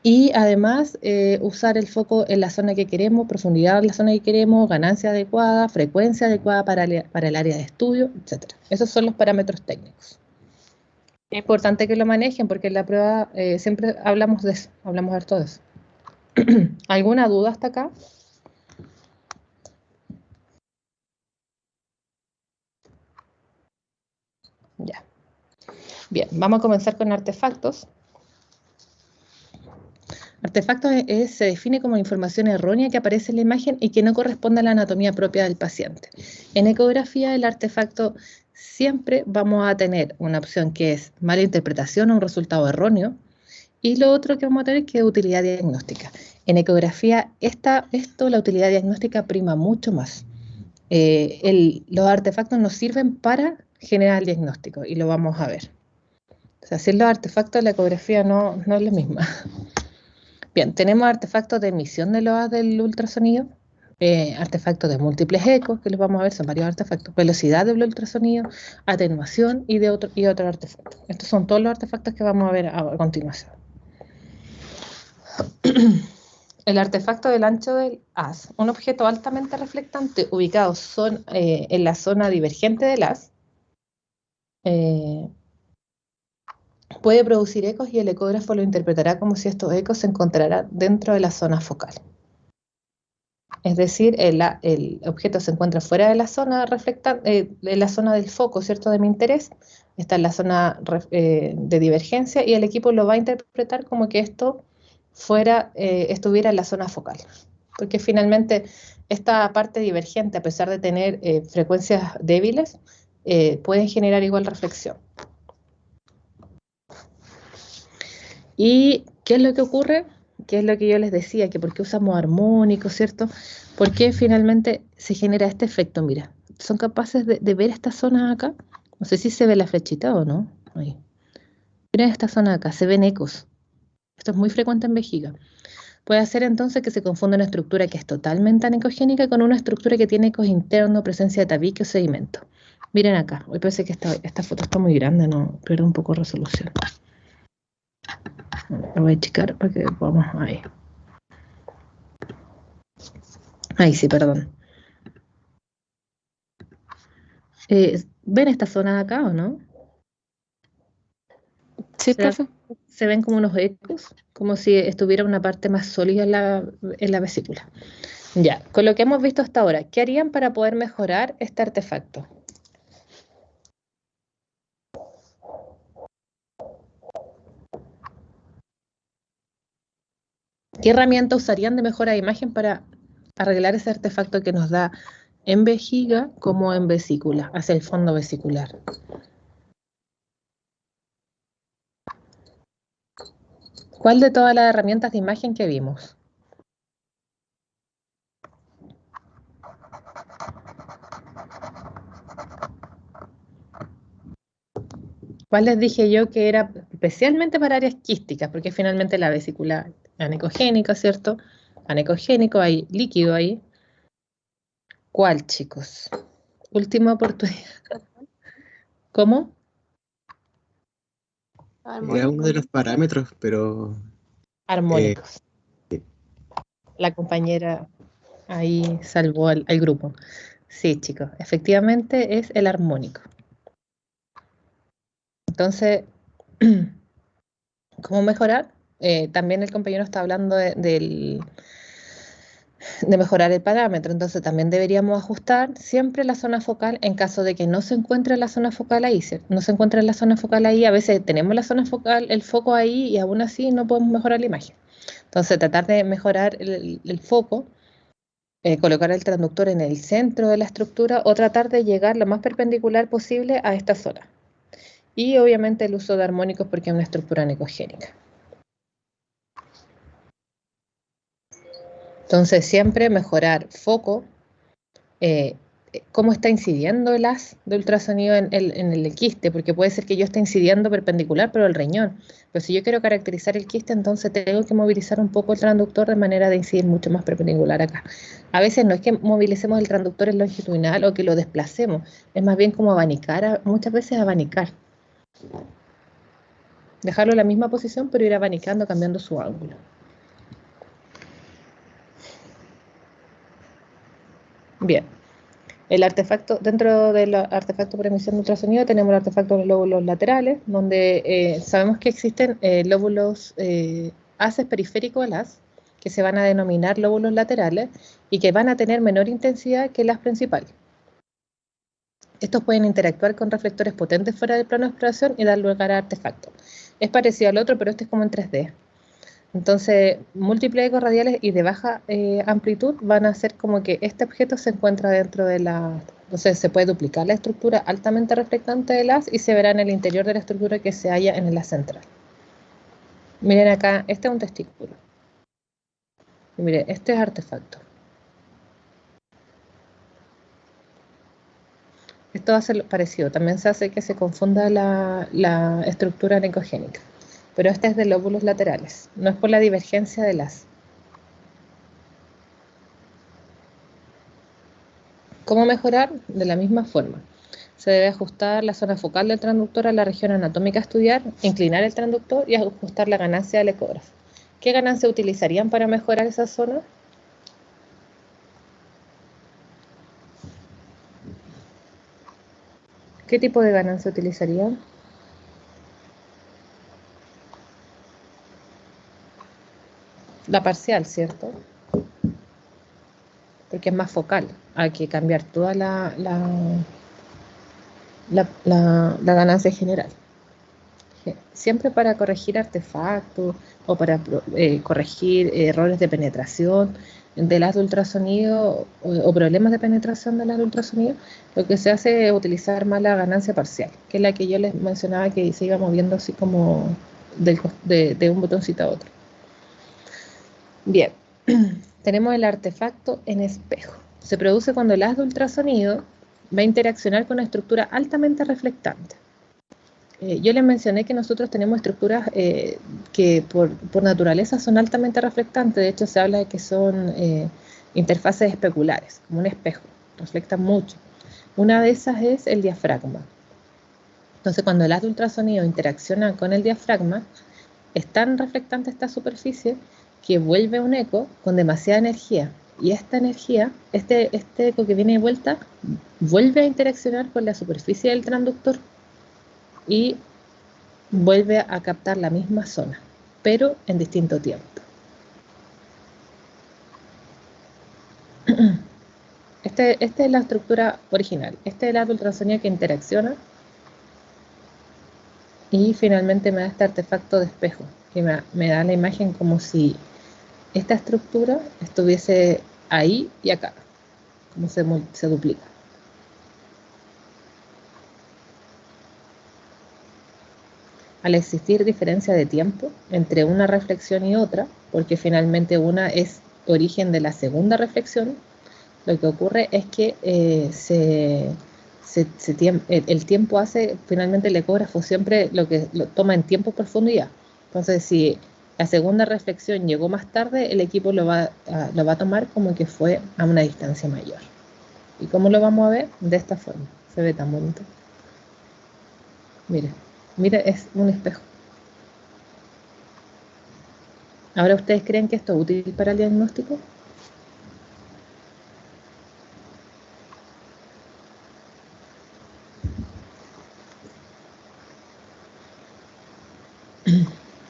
Y además usar el foco en la zona que queremos, profundidad en la zona que queremos, ganancia adecuada, frecuencia adecuada para el área de estudio, etc. Esos son los parámetros técnicos. Es importante que lo manejen porque en la prueba siempre hablamos de eso, hablamos de todo eso. ¿Alguna duda hasta acá? Ya. Bien, vamos a comenzar con artefactos. Artefactos se define como información errónea que aparece en la imagen y que no corresponde a la anatomía propia del paciente. En ecografía, el artefacto siempre vamos a tener una opción que es mala interpretación o un resultado erróneo, y lo otro que vamos a tener es que es utilidad diagnóstica. En ecografía, la utilidad diagnóstica prima mucho más. Los artefactos nos sirven para generar el diagnóstico y lo vamos a ver. O sea, sin los artefactos la ecografía no es la misma. Bien, tenemos artefactos de emisión de los haz del ultrasonido, artefactos de múltiples ecos, que los vamos a ver, son varios artefactos, velocidad del ultrasonido, atenuación y otro artefacto. Estos son todos los artefactos que vamos a ver a continuación. El artefacto del ancho del haz, un objeto altamente reflectante ubicado en la zona divergente del haz, puede producir ecos y el ecógrafo lo interpretará como si estos ecos se encontraran dentro de la zona focal. Es decir, el objeto se encuentra fuera de la zona de la zona del foco, ¿cierto?, de mi interés, está en la zona de divergencia y el equipo lo va a interpretar como que esto estuviera en la zona focal. Porque finalmente esta parte divergente, a pesar de tener frecuencias débiles, pueden generar igual reflexión. ¿Y qué es lo que ocurre? ¿Qué es lo que yo les decía? Que por qué usamos armónicos, ¿cierto? ¿Por qué finalmente se genera este efecto? Mira, ¿son capaces de ver esta zona acá? No sé si se ve la flechita o no. Ahí. Miren esta zona acá, se ven ecos. Esto es muy frecuente en vejiga. Puede hacer entonces que se confunda una estructura que es totalmente anecogénica con una estructura que tiene ecos internos, presencia de tabique o sedimento. Miren acá. Hoy parece que esta foto está muy grande, no pierdo un poco de resolución. Lo voy a achicar para que podamos ahí. Ahí sí, perdón. ¿Ven esta zona de acá o no? Sí, profe. Se ven como unos ecos, como si estuviera una parte más sólida en la vesícula. Ya, con lo que hemos visto hasta ahora, ¿qué harían para poder mejorar este artefacto? ¿Qué herramienta usarían de mejora de imagen para arreglar ese artefacto que nos da en vejiga como en vesícula, hacia el fondo vesicular? ¿Cuál de todas las herramientas de imagen que vimos? ¿Cuál les dije yo que era especialmente para áreas quísticas? Porque finalmente la vesícula anecogénica, ¿cierto? Anecogénico, hay líquido ahí. ¿Cuál, chicos? Última oportunidad. ¿Cómo? Era uno de los parámetros, pero Armónicos. La compañera ahí salvó al grupo. Sí, chicos, efectivamente es el armónico. Entonces, ¿cómo mejorar? También el compañero está hablando de mejorar el parámetro, entonces también deberíamos ajustar siempre la zona focal en caso de que no se encuentre la zona focal ahí, ¿cierto? No se encuentre la zona focal ahí, a veces tenemos la zona focal, el foco ahí y aún así no podemos mejorar la imagen. Entonces tratar de mejorar el foco, colocar el transductor en el centro de la estructura o tratar de llegar lo más perpendicular posible a esta zona. Y obviamente el uso de armónicos porque es una estructura anecogénica. Entonces siempre mejorar foco, cómo está incidiendo el haz de ultrasonido en el quiste, porque puede ser que yo esté incidiendo perpendicular, pero el riñón. Pero si yo quiero caracterizar el quiste, entonces tengo que movilizar un poco el transductor de manera de incidir mucho más perpendicular acá. A veces no es que movilicemos el transductor en longitudinal o que lo desplacemos, es más bien como abanicar, muchas veces abanicar. Dejarlo en la misma posición, pero ir abanicando, cambiando su ángulo. Bien. El artefacto, dentro del artefacto por emisión de ultrasonido tenemos el artefacto de los lóbulos laterales, donde sabemos que existen lóbulos, haces periféricos al haz, que se van a denominar lóbulos laterales y que van a tener menor intensidad que las principales. Estos pueden interactuar con reflectores potentes fuera del plano de exploración y dar lugar a artefactos. Es parecido al otro, pero este es como en 3D. Entonces, múltiples ecos radiales y de baja amplitud van a hacer como que este objeto se encuentra dentro de la... Entonces se puede duplicar la estructura altamente reflectante del haz y se verá en el interior de la estructura que se halla en el haz central. Miren acá, este es un testículo. Y miren, este es artefacto. Esto hace lo parecido, también se hace que se confunda la estructura necogénica, pero esta es de lóbulos laterales, no es por la divergencia de las. ¿Cómo mejorar? De la misma forma. Se debe ajustar la zona focal del transductor a la región anatómica a estudiar, inclinar el transductor y ajustar la ganancia del ecógrafo. ¿Qué ganancia utilizarían para mejorar esa zona? ¿Qué tipo de ganancia utilizarían? La parcial, ¿cierto? Porque es más focal. Hay que cambiar toda la ganancia general. Siempre para corregir artefactos o para corregir errores de penetración del haz de ultrasonido o problemas de penetración del haz de ultrasonido, lo que se hace es utilizar más la ganancia parcial, que es la que yo les mencionaba que se iba moviendo así como de un botoncito a otro. Bien, tenemos el artefacto en espejo. Se produce cuando el haz de ultrasonido va a interaccionar con una estructura altamente reflectante. Yo les mencioné que nosotros tenemos estructuras que por naturaleza son altamente reflectantes. De hecho, se habla de que son interfaces especulares, como un espejo, reflectan mucho. Una de esas es el diafragma. Entonces, cuando el haz de ultrasonido interacciona con el diafragma, es tan reflectante esta superficie que vuelve un eco con demasiada energía. Y esta energía, este eco que viene de vuelta, vuelve a interaccionar con la superficie del transductor y vuelve a captar la misma zona, pero en distinto tiempo. Esta es la estructura original. Este es el haz de ultrasonido que interacciona y finalmente me da este artefacto de espejo, que me da la imagen como si esta estructura estuviese ahí y acá, como se duplica. Al existir diferencia de tiempo entre una reflexión y otra, porque finalmente una es origen de la segunda reflexión, lo que ocurre es que el tiempo hace, finalmente el ecógrafo siempre lo toma en tiempo profundidad. Entonces, si la segunda reflexión llegó más tarde, el equipo lo va a tomar como que fue a una distancia mayor. ¿Y cómo lo vamos a ver? De esta forma. Se ve tan bonito. Mire, es un espejo. ¿Ahora ustedes creen que esto es útil para el diagnóstico?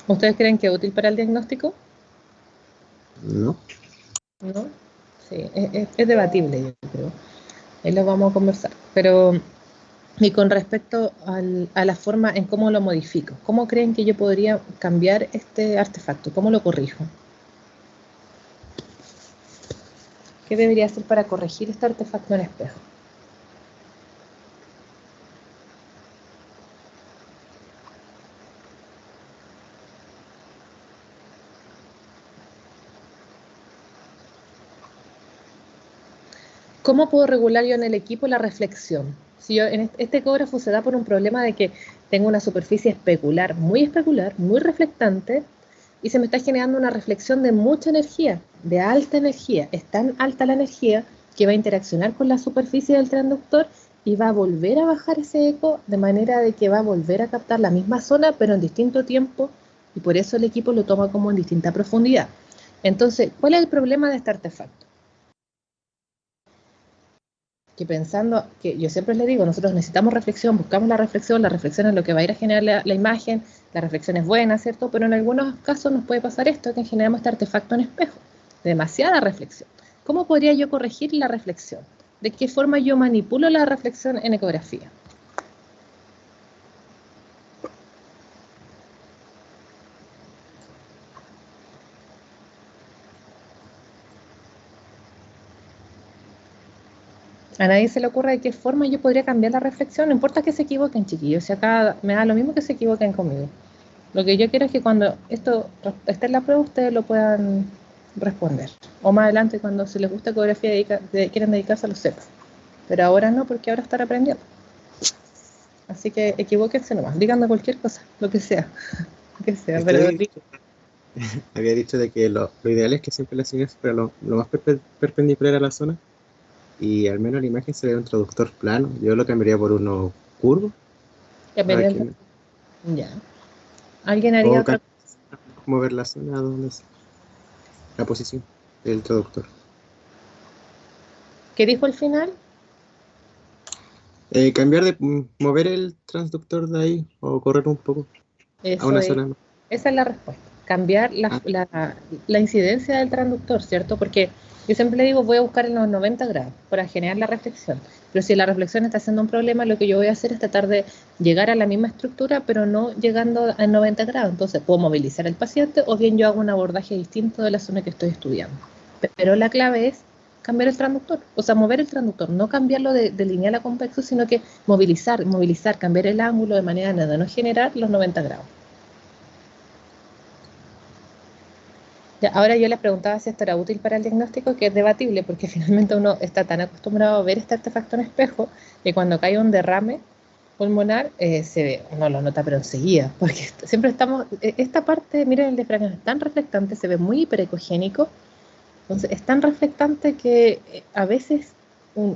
¿Ustedes creen que es útil para el diagnóstico? No. ¿No? Sí, es debatible, yo creo. Ahí lo vamos a conversar. Pero, y con respecto a la forma en cómo lo modifico, ¿cómo creen que yo podría cambiar este artefacto? ¿Cómo lo corrijo? ¿Qué debería hacer para corregir este artefacto en espejo? ¿Cómo puedo regular yo en el equipo la reflexión? Si yo, este ecógrafo se da por un problema de que tengo una superficie especular, muy reflectante, y se me está generando una reflexión de mucha energía, de alta energía. Es tan alta la energía que va a interaccionar con la superficie del transductor y va a volver a bajar ese eco de manera de que va a volver a captar la misma zona, pero en distinto tiempo, y por eso el equipo lo toma como en distinta profundidad. Entonces, ¿cuál es el problema de este artefacto? Que pensando, que yo siempre les digo, nosotros necesitamos reflexión, buscamos la reflexión es lo que va a ir a generar la imagen, la reflexión es buena, ¿cierto? Pero en algunos casos nos puede pasar esto, que generamos este artefacto en espejo, demasiada reflexión. ¿Cómo podría yo corregir la reflexión? ¿De qué forma yo manipulo la reflexión en ecografía? A nadie se le ocurre de qué forma yo podría cambiar la reflexión. No importa que se equivoquen, chiquillos. Si acá me da lo mismo que se equivoquen conmigo. Lo que yo quiero es que cuando esto esté en la prueba, ustedes lo puedan responder. O más adelante, cuando se les guste ecografía, quieren dedicarse a lo sepan. Pero ahora no, porque ahora están aprendiendo. Así que equivóquense nomás, díganme cualquier cosa, lo que sea, lo que sea, Es que pero había dicho de que lo ideal es que siempre la señal fuera lo más perpendicular a la zona y al menos la imagen se ve un traductor plano. Yo lo cambiaría por uno curvo para cambiarían, que ya. ¿Alguien haría otra? mover la zona donde es la posición del traductor. ¿Qué dijo al final? Cambiar de mover el transductor de ahí o correr un poco a Eso una es, zona más. esa es la respuesta. Cambiar Ah, la incidencia del transductor, ¿cierto? Porque yo siempre le digo, voy a buscar en los 90 grados para generar la reflexión. Pero si la reflexión está siendo un problema, lo que yo voy a hacer es tratar de llegar a la misma estructura, pero no llegando a 90 grados. Entonces, puedo movilizar al paciente o bien yo hago un abordaje distinto de la zona que estoy estudiando. Pero la clave es cambiar el transductor, o sea, mover el transductor, no cambiarlo de lineal a convexo, sino que movilizar, cambiar el ángulo de manera de no generar los 90 grados. Ya, ahora yo les preguntaba si esto era útil para el diagnóstico, que es debatible, porque finalmente uno está tan acostumbrado a ver este artefacto en espejo, que cuando cae un derrame pulmonar, se ve, uno lo nota pero enseguida, porque siempre estamos, esta parte, miren el diafragma, es tan reflectante, se ve muy hiperecogénico, entonces es tan reflectante que a veces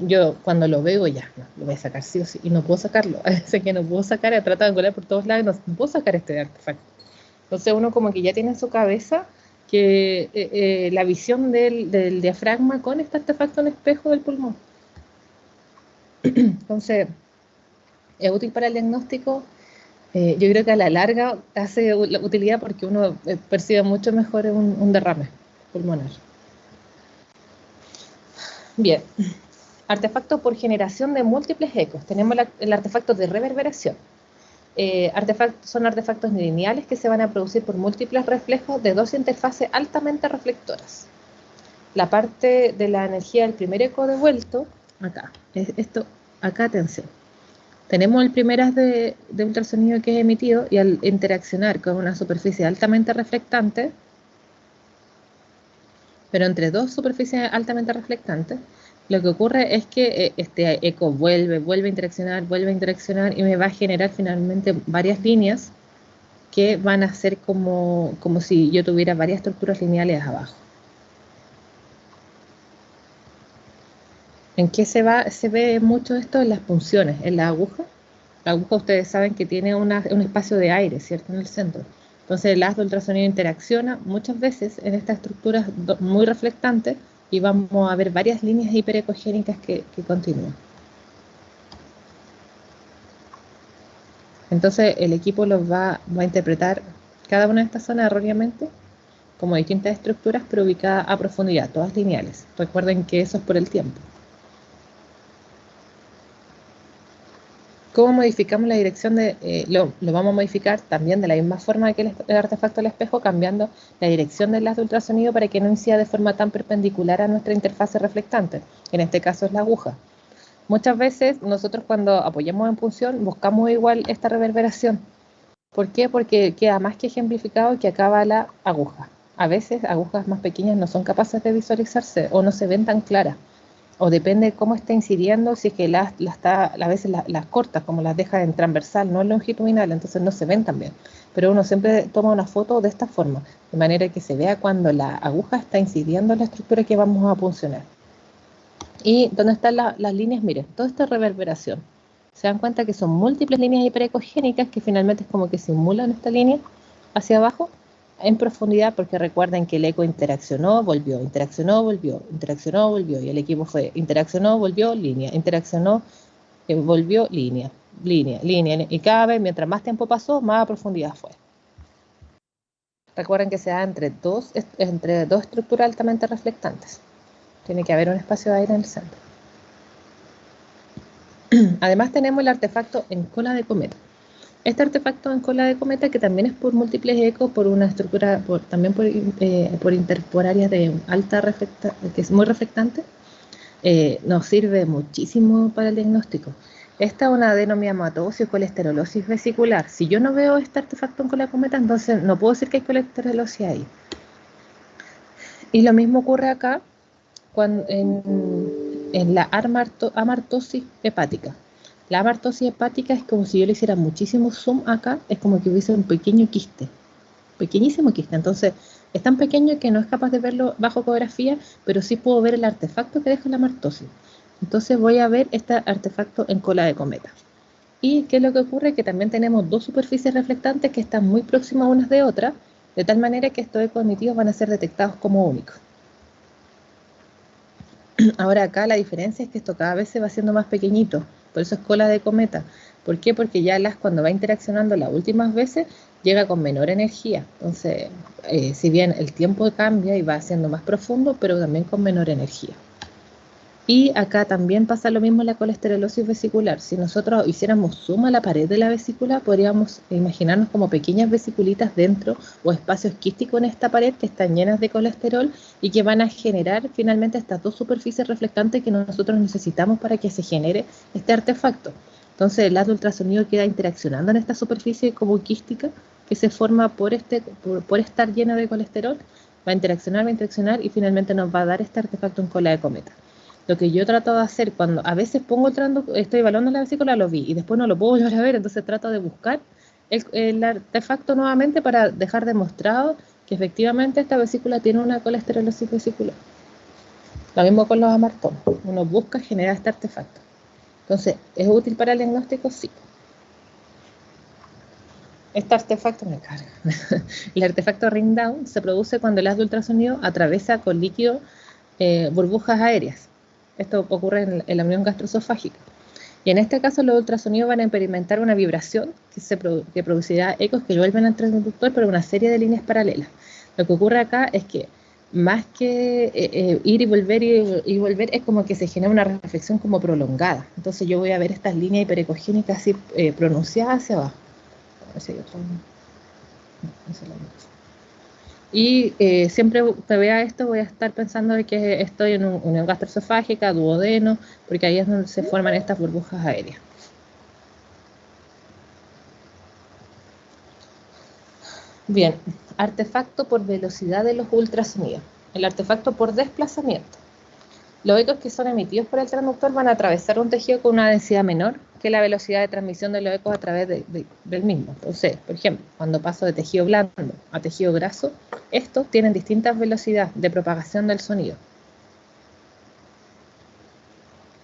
yo cuando lo veo ya, no, lo voy a sacar sí o sí, y no puedo sacarlo, a veces que no puedo sacar, he tratado de angular por todos lados, no puedo sacar este artefacto. Entonces uno como que ya tiene en su cabeza que la visión del diafragma con este artefacto en espejo del pulmón. Entonces, es útil para el diagnóstico. Yo creo que a la larga hace la utilidad porque uno percibe mucho mejor un derrame pulmonar. Bien, artefacto por generación de múltiples ecos. Tenemos el artefacto de reverberación. Son artefactos lineales que se van a producir por múltiples reflejos de dos interfaces altamente reflectoras. La parte de la energía del primer eco devuelto, acá atención. Tenemos el primer haz de ultrasonido que es emitido y al interaccionar con una superficie altamente reflectante, pero entre dos superficies altamente reflectantes, lo que ocurre es que este eco vuelve a interaccionar y me va a generar finalmente varias líneas que van a ser como si yo tuviera varias estructuras lineales abajo. ¿En qué se ve mucho esto? En las punciones, en la aguja. La aguja ustedes saben que tiene un espacio de aire, ¿cierto? En el centro. Entonces el haz de ultrasonido interacciona muchas veces en estas estructuras muy reflectantes y vamos a ver varias líneas hiperecogénicas que continúan. Entonces el equipo los va a interpretar cada una de estas zonas erróneamente como distintas estructuras pero ubicadas a profundidad, todas lineales. Recuerden que eso es por el tiempo. ¿Cómo modificamos la dirección lo vamos a modificar también de la misma forma que el artefacto del espejo, cambiando la dirección del haz de ultrasonido para que no incida de forma tan perpendicular a nuestra interfase reflectante? En este caso es la aguja. Muchas veces nosotros cuando apoyamos en punción buscamos igual esta reverberación. ¿Por qué? Porque queda más que ejemplificado que acaba la aguja. A veces agujas más pequeñas no son capaces de visualizarse o no se ven tan claras. O depende de cómo está incidiendo, si es que a veces las cortas, como las deja en transversal, no en longitudinal, entonces no se ven tan bien. Pero uno siempre toma una foto de esta forma, de manera que se vea cuando la aguja está incidiendo en la estructura que vamos a puncionar. Y donde están las líneas, miren, toda esta reverberación. Se dan cuenta que son múltiples líneas hiperecogénicas que finalmente es como que simulan esta línea hacia abajo en profundidad, porque recuerden que el eco interaccionó, volvió, y el equipo fue interaccionó, volvió, línea, interaccionó, volvió, línea, y cada vez, mientras más tiempo pasó, más a profundidad fue. Recuerden que se da entre dos estructuras altamente reflectantes. Tiene que haber un espacio de aire en el centro. Además tenemos el artefacto en cola de cometa. Este artefacto en cola de cometa, que también es por múltiples ecos, por una estructura, también por áreas de alta que es muy reflectante, nos sirve muchísimo para el diagnóstico. Esta es una adenomiamatosis o colesterolosis vesicular. Si yo no veo este artefacto en cola de cometa, entonces no puedo decir que hay colesterolosis ahí. Y lo mismo ocurre acá en la amartosis hepática. La amartosis hepática es como si yo le hiciera muchísimo zoom acá, es como que hubiese un pequeño quiste, pequeñísimo quiste. Entonces, es tan pequeño que no es capaz de verlo bajo ecografía, pero sí puedo ver el artefacto que deja la amartosis. Entonces voy a ver este artefacto en cola de cometa. ¿Y qué es lo que ocurre? Que también tenemos dos superficies reflectantes que están muy próximas unas de otras, de tal manera que estos ecos emitidos van a ser detectados como únicos. Ahora acá la diferencia es que esto cada vez se va haciendo más pequeñito, por eso es cola de cometa. ¿Por qué? Porque ya cuando va interaccionando las últimas veces, llega con menor energía. Entonces, si bien el tiempo cambia y va siendo más profundo, pero también con menor energía. Y acá también pasa lo mismo en la colesterolosis vesicular. Si nosotros hiciéramos zoom a la pared de la vesícula, podríamos imaginarnos como pequeñas vesiculitas dentro o espacios quísticos en esta pared que están llenas de colesterol y que van a generar finalmente estas dos superficies reflectantes que nosotros necesitamos para que se genere este artefacto. Entonces el haz de ultrasonido queda interaccionando en esta superficie como quística que se forma por estar llena de colesterol, va a interaccionar y finalmente nos va a dar este artefacto en cola de cometa. Lo que yo trato de hacer cuando a veces estoy evaluando la vesícula, lo vi y después no lo puedo volver a ver, entonces trato de buscar el artefacto nuevamente para dejar demostrado que efectivamente esta vesícula tiene una colesterolosis vesicular. Lo mismo con los amartomas, uno busca generar este artefacto. Entonces, ¿es útil para el diagnóstico? Sí. Este artefacto me carga. El artefacto ring down se produce cuando el haz de ultrasonido atraviesa con líquido burbujas aéreas. Esto ocurre en la unión gastroesofágica. Y en este caso los ultrasonidos van a experimentar una vibración que producirá ecos que vuelven al transductor por una serie de líneas paralelas. Lo que ocurre acá es que más que ir y volver, es como que se genera una reflexión como prolongada. Entonces yo voy a ver estas líneas hiperecogénicas así pronunciadas hacia abajo. A ver si hay otro. No, esa es la única. Y siempre que vea esto voy a estar pensando de que estoy en una unión gastroesofágica, duodeno, porque ahí es donde se forman estas burbujas aéreas. Bien, artefacto por velocidad de los ultrasonidos. El artefacto por desplazamiento. Los ecos que son emitidos por el transductor van a atravesar un tejido con una densidad menor que la velocidad de transmisión de los ecos a través del mismo. Entonces, por ejemplo, cuando paso de tejido blando a tejido graso, estos tienen distintas velocidades de propagación del sonido.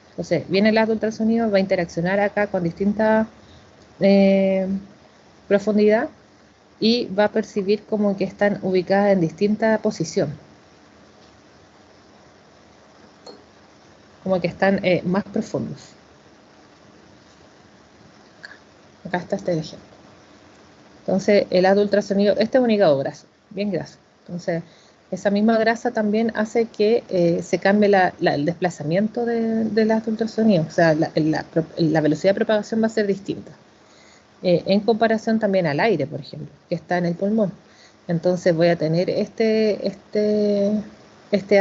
Entonces, viene el haz de ultrasonido, va a interaccionar acá con distinta profundidad y va a percibir como que están ubicadas en distinta posición. Como que están más profundos. Acá está este ejemplo. Entonces, el haz de ultrasonido, este es un hígado graso, bien graso. Entonces, esa misma grasa también hace que se cambie el desplazamiento del haz de ultrasonido. O sea, la velocidad de propagación va a ser distinta. En comparación también al aire, por ejemplo, que está en el pulmón. Entonces, voy a tener este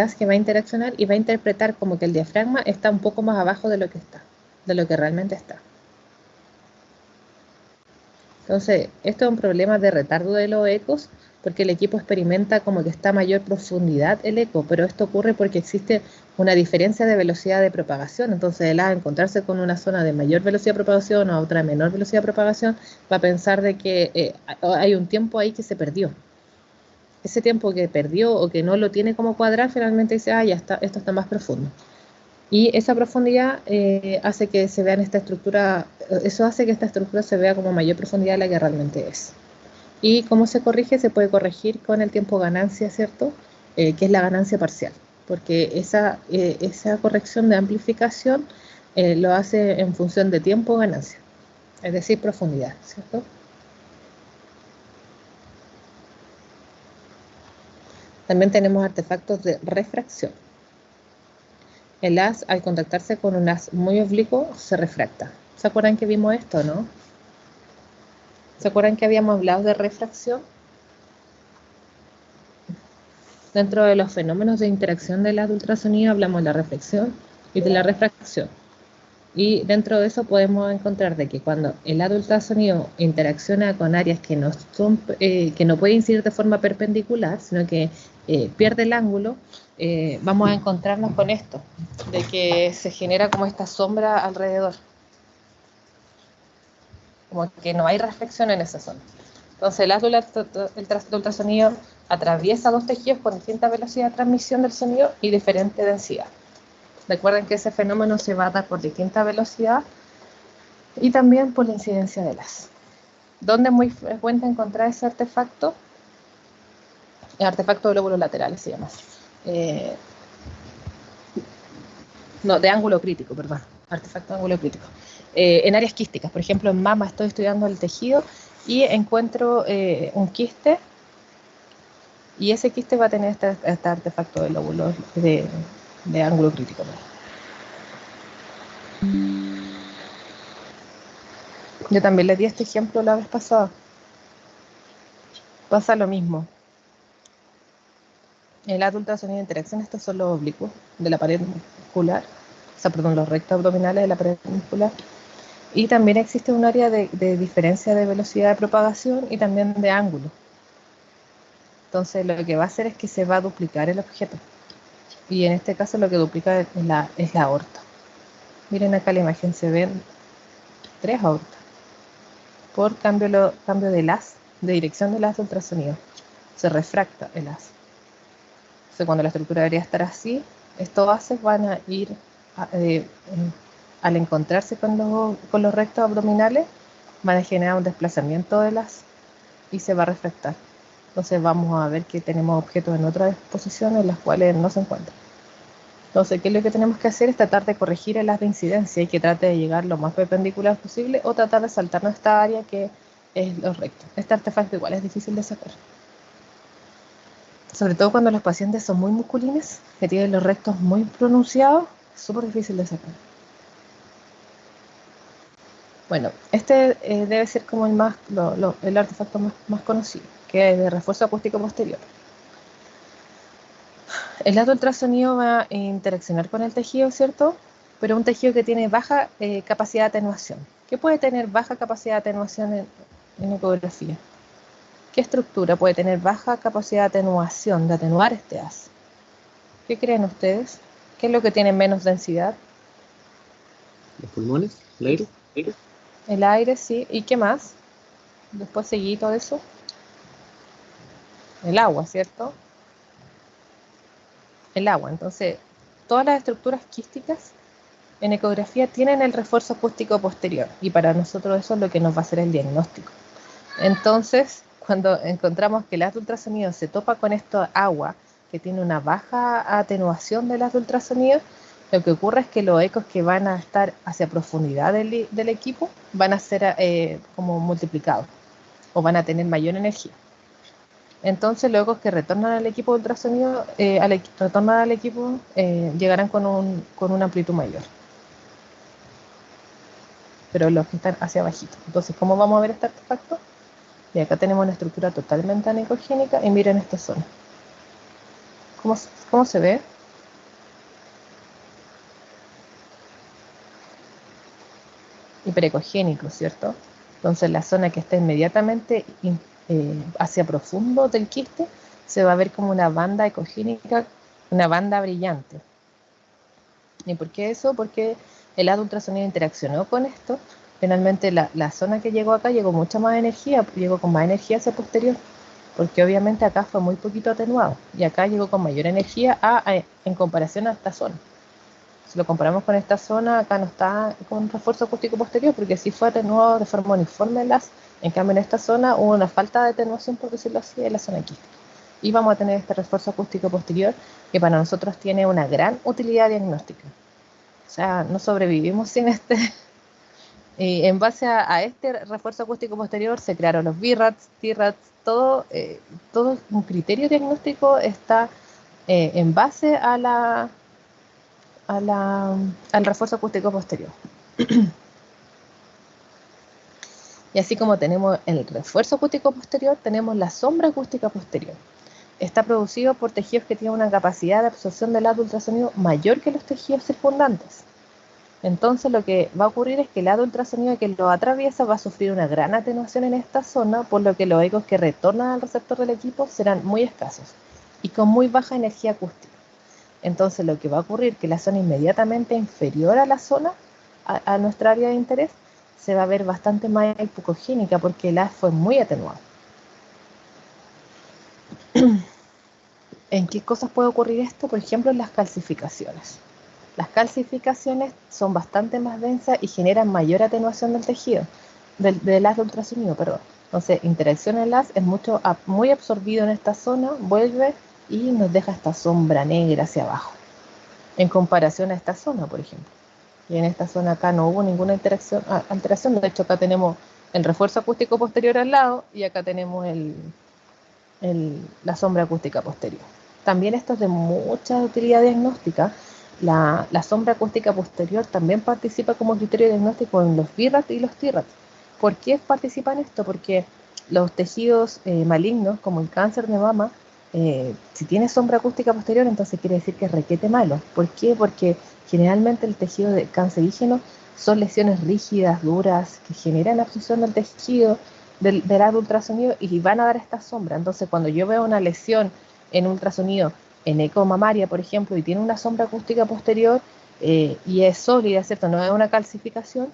haz que va a interaccionar y va a interpretar como que el diafragma está un poco más abajo de lo que realmente está. Entonces, esto es un problema de retardo de los ecos, porque el equipo experimenta como que está a mayor profundidad el eco, pero esto ocurre porque existe una diferencia de velocidad de propagación. Entonces, el encontrarse con una zona de mayor velocidad de propagación o otra de menor velocidad de propagación, va a pensar de que hay un tiempo ahí que se perdió. Ese tiempo que perdió o que no lo tiene como cuadrar, finalmente dice, ya está, esto está más profundo. Y esa profundidad hace que se vea en esta estructura, eso hace que esta estructura se vea como mayor profundidad de la que realmente es. ¿Y cómo se corrige? Se puede corregir con el tiempo ganancia, ¿cierto? Que es la ganancia parcial, porque esa corrección de amplificación lo hace en función de tiempo ganancia, es decir, profundidad, ¿cierto? También tenemos artefactos de refracción. El haz, al contactarse con un haz muy oblicuo, se refracta. ¿Se acuerdan que vimos esto, no? ¿Se acuerdan que habíamos hablado de refracción? Dentro de los fenómenos de interacción del haz de ultrasonido hablamos de la reflexión y de la refracción. Y dentro de eso podemos encontrar de que cuando el haz de ultrasonido interacciona con áreas que no puede incidir de forma perpendicular, sino que pierde el ángulo, vamos a encontrarnos con esto, de que se genera como esta sombra alrededor. como que no hay reflexión en esa zona. Entonces el ultrasonido atraviesa dos tejidos con distinta velocidad de transmisión del sonido y diferente densidad. Recuerden que ese fenómeno se va a dar por distinta velocidad y también por la incidencia de las. ¿Dónde es muy frecuente encontrar ese artefacto? El artefacto de lóbulos laterales se llama. No, de ángulo crítico, perdón. Artefacto de ángulo crítico. En áreas quísticas, por ejemplo, en mama estoy estudiando el tejido y encuentro un quiste y ese quiste va a tener este artefacto de lóbulos de ángulo crítico. Yo también le di este ejemplo la vez pasada. Pasa lo mismo. El ultrasonido de interacción, estos son los oblicuos de la pared muscular, o sea, perdón, los rectos abdominales de la pared muscular. Y también existe un área de diferencia de velocidad de propagación y también de ángulo. Entonces lo que va a hacer es que se va a duplicar el objeto. Y en este caso lo que duplica es la aorta. Miren acá la imagen, se ven 3 aortas por cambio del haz, de dirección del haz de ultrasonido. Se refracta el haz. Entonces, cuando la estructura debería estar así, estos haces van a ir, al encontrarse con los rectos abdominales, van a generar un desplazamiento del haz y se va a refractar. Entonces vamos a ver que tenemos objetos en otras posiciones en las cuales no se encuentran. Entonces, ¿qué es lo que tenemos que hacer? Es tratar de corregir el haz de incidencia y que trate de llegar lo más perpendicular posible o tratar de saltarnos esta área que es los rectos. Este artefacto igual es difícil de sacar. Sobre todo cuando los pacientes son muy musculines, que tienen los rectos muy pronunciados, es súper difícil de sacar. Bueno, este debe ser como el artefacto más conocido, que es de refuerzo acústico posterior. El ultrasonido va a interaccionar con el tejido, ¿cierto? Pero un tejido que tiene baja capacidad de atenuación. ¿Qué puede tener baja capacidad de atenuación en ecografía? ¿Qué estructura puede tener baja capacidad de atenuación, de atenuar este haz? ¿Qué creen ustedes? ¿Qué es lo que tiene menos densidad? ¿Los pulmones? ¿El aire? El aire, sí. ¿Y qué más? Después seguí todo eso. El agua, ¿cierto? El agua. Entonces, todas las estructuras quísticas en ecografía tienen el refuerzo acústico posterior. Y para nosotros eso es lo que nos va a hacer el diagnóstico. Entonces, cuando encontramos que el haz de ultrasonido se topa con esto agua, que tiene una baja atenuación del haz de ultrasonido, lo que ocurre es que los ecos que van a estar hacia profundidad del equipo van a ser como multiplicados o van a tener mayor energía. Entonces los ecos que retornan al equipo de ultrasonido, llegarán con una amplitud mayor. Pero los que están hacia abajito. Entonces, ¿cómo vamos a ver este artefacto? Y acá tenemos una estructura totalmente anecoogénica y miren esta zona. ¿Cómo se ve? Hiperecogénico, ¿cierto? Entonces la zona que está inmediatamente hacia profundo del quiste se va a ver como una banda ecogénica, una banda brillante. ¿Y por qué eso? Porque el haz de ultrasonido interaccionó con esto. Finalmente la zona que llegó acá llegó mucha más energía, llegó con más energía hacia posterior, porque obviamente acá fue muy poquito atenuado y acá llegó con mayor energía en comparación a esta zona. Si lo comparamos con esta zona, acá no está con refuerzo acústico posterior, porque sí fue atenuado de forma uniforme el haz. En cambio en esta zona hubo una falta de atenuación, por decirlo así, en la zona quística. Y vamos a tener este refuerzo acústico posterior que para nosotros tiene una gran utilidad diagnóstica. O sea, no sobrevivimos sin este. Y en base a este refuerzo acústico posterior se crearon los BRADS, TRADS, todo un criterio diagnóstico está en base al refuerzo acústico posterior. Y así como tenemos el refuerzo acústico posterior, tenemos la sombra acústica posterior. Está producido por tejidos que tienen una capacidad de absorción del haz de ultrasonido mayor que los tejidos circundantes. Entonces lo que va a ocurrir es que el haz de ultrasonido que lo atraviesa va a sufrir una gran atenuación en esta zona, por lo que los ecos que retornan al receptor del equipo serán muy escasos y con muy baja energía acústica. Entonces lo que va a ocurrir es que la zona inmediatamente inferior a la zona, a nuestra área de interés, se va a ver bastante más hipocogénica porque el haz fue muy atenuado. ¿En qué cosas puede ocurrir esto? Por ejemplo, en las calcificaciones. Las calcificaciones son bastante más densas y generan mayor atenuación del tejido, del haz de ultrasonido, perdón. Entonces, interacción en el haz es muy absorbido en esta zona, vuelve y nos deja esta sombra negra hacia abajo, en comparación a esta zona, por ejemplo. Y en esta zona acá no hubo ninguna alteración, de hecho acá tenemos el refuerzo acústico posterior al lado y acá tenemos la sombra acústica posterior. También esto es de mucha utilidad diagnóstica. La sombra acústica posterior también participa como criterio diagnóstico en los BIRAT y los TIRAT. ¿Por qué participa en esto? Porque los tejidos malignos, como el cáncer de mama, si tiene sombra acústica posterior, entonces quiere decir que es requete malo. ¿Por qué? Porque generalmente el tejido cancerígeno son lesiones rígidas, duras, que generan abscisión del tejido, del haz de ultrasonido y van a dar esta sombra. Entonces, cuando yo veo una lesión en ultrasonido, en eco mamaria, por ejemplo, y tiene una sombra acústica posterior y es sólida, ¿cierto? No es una calcificación,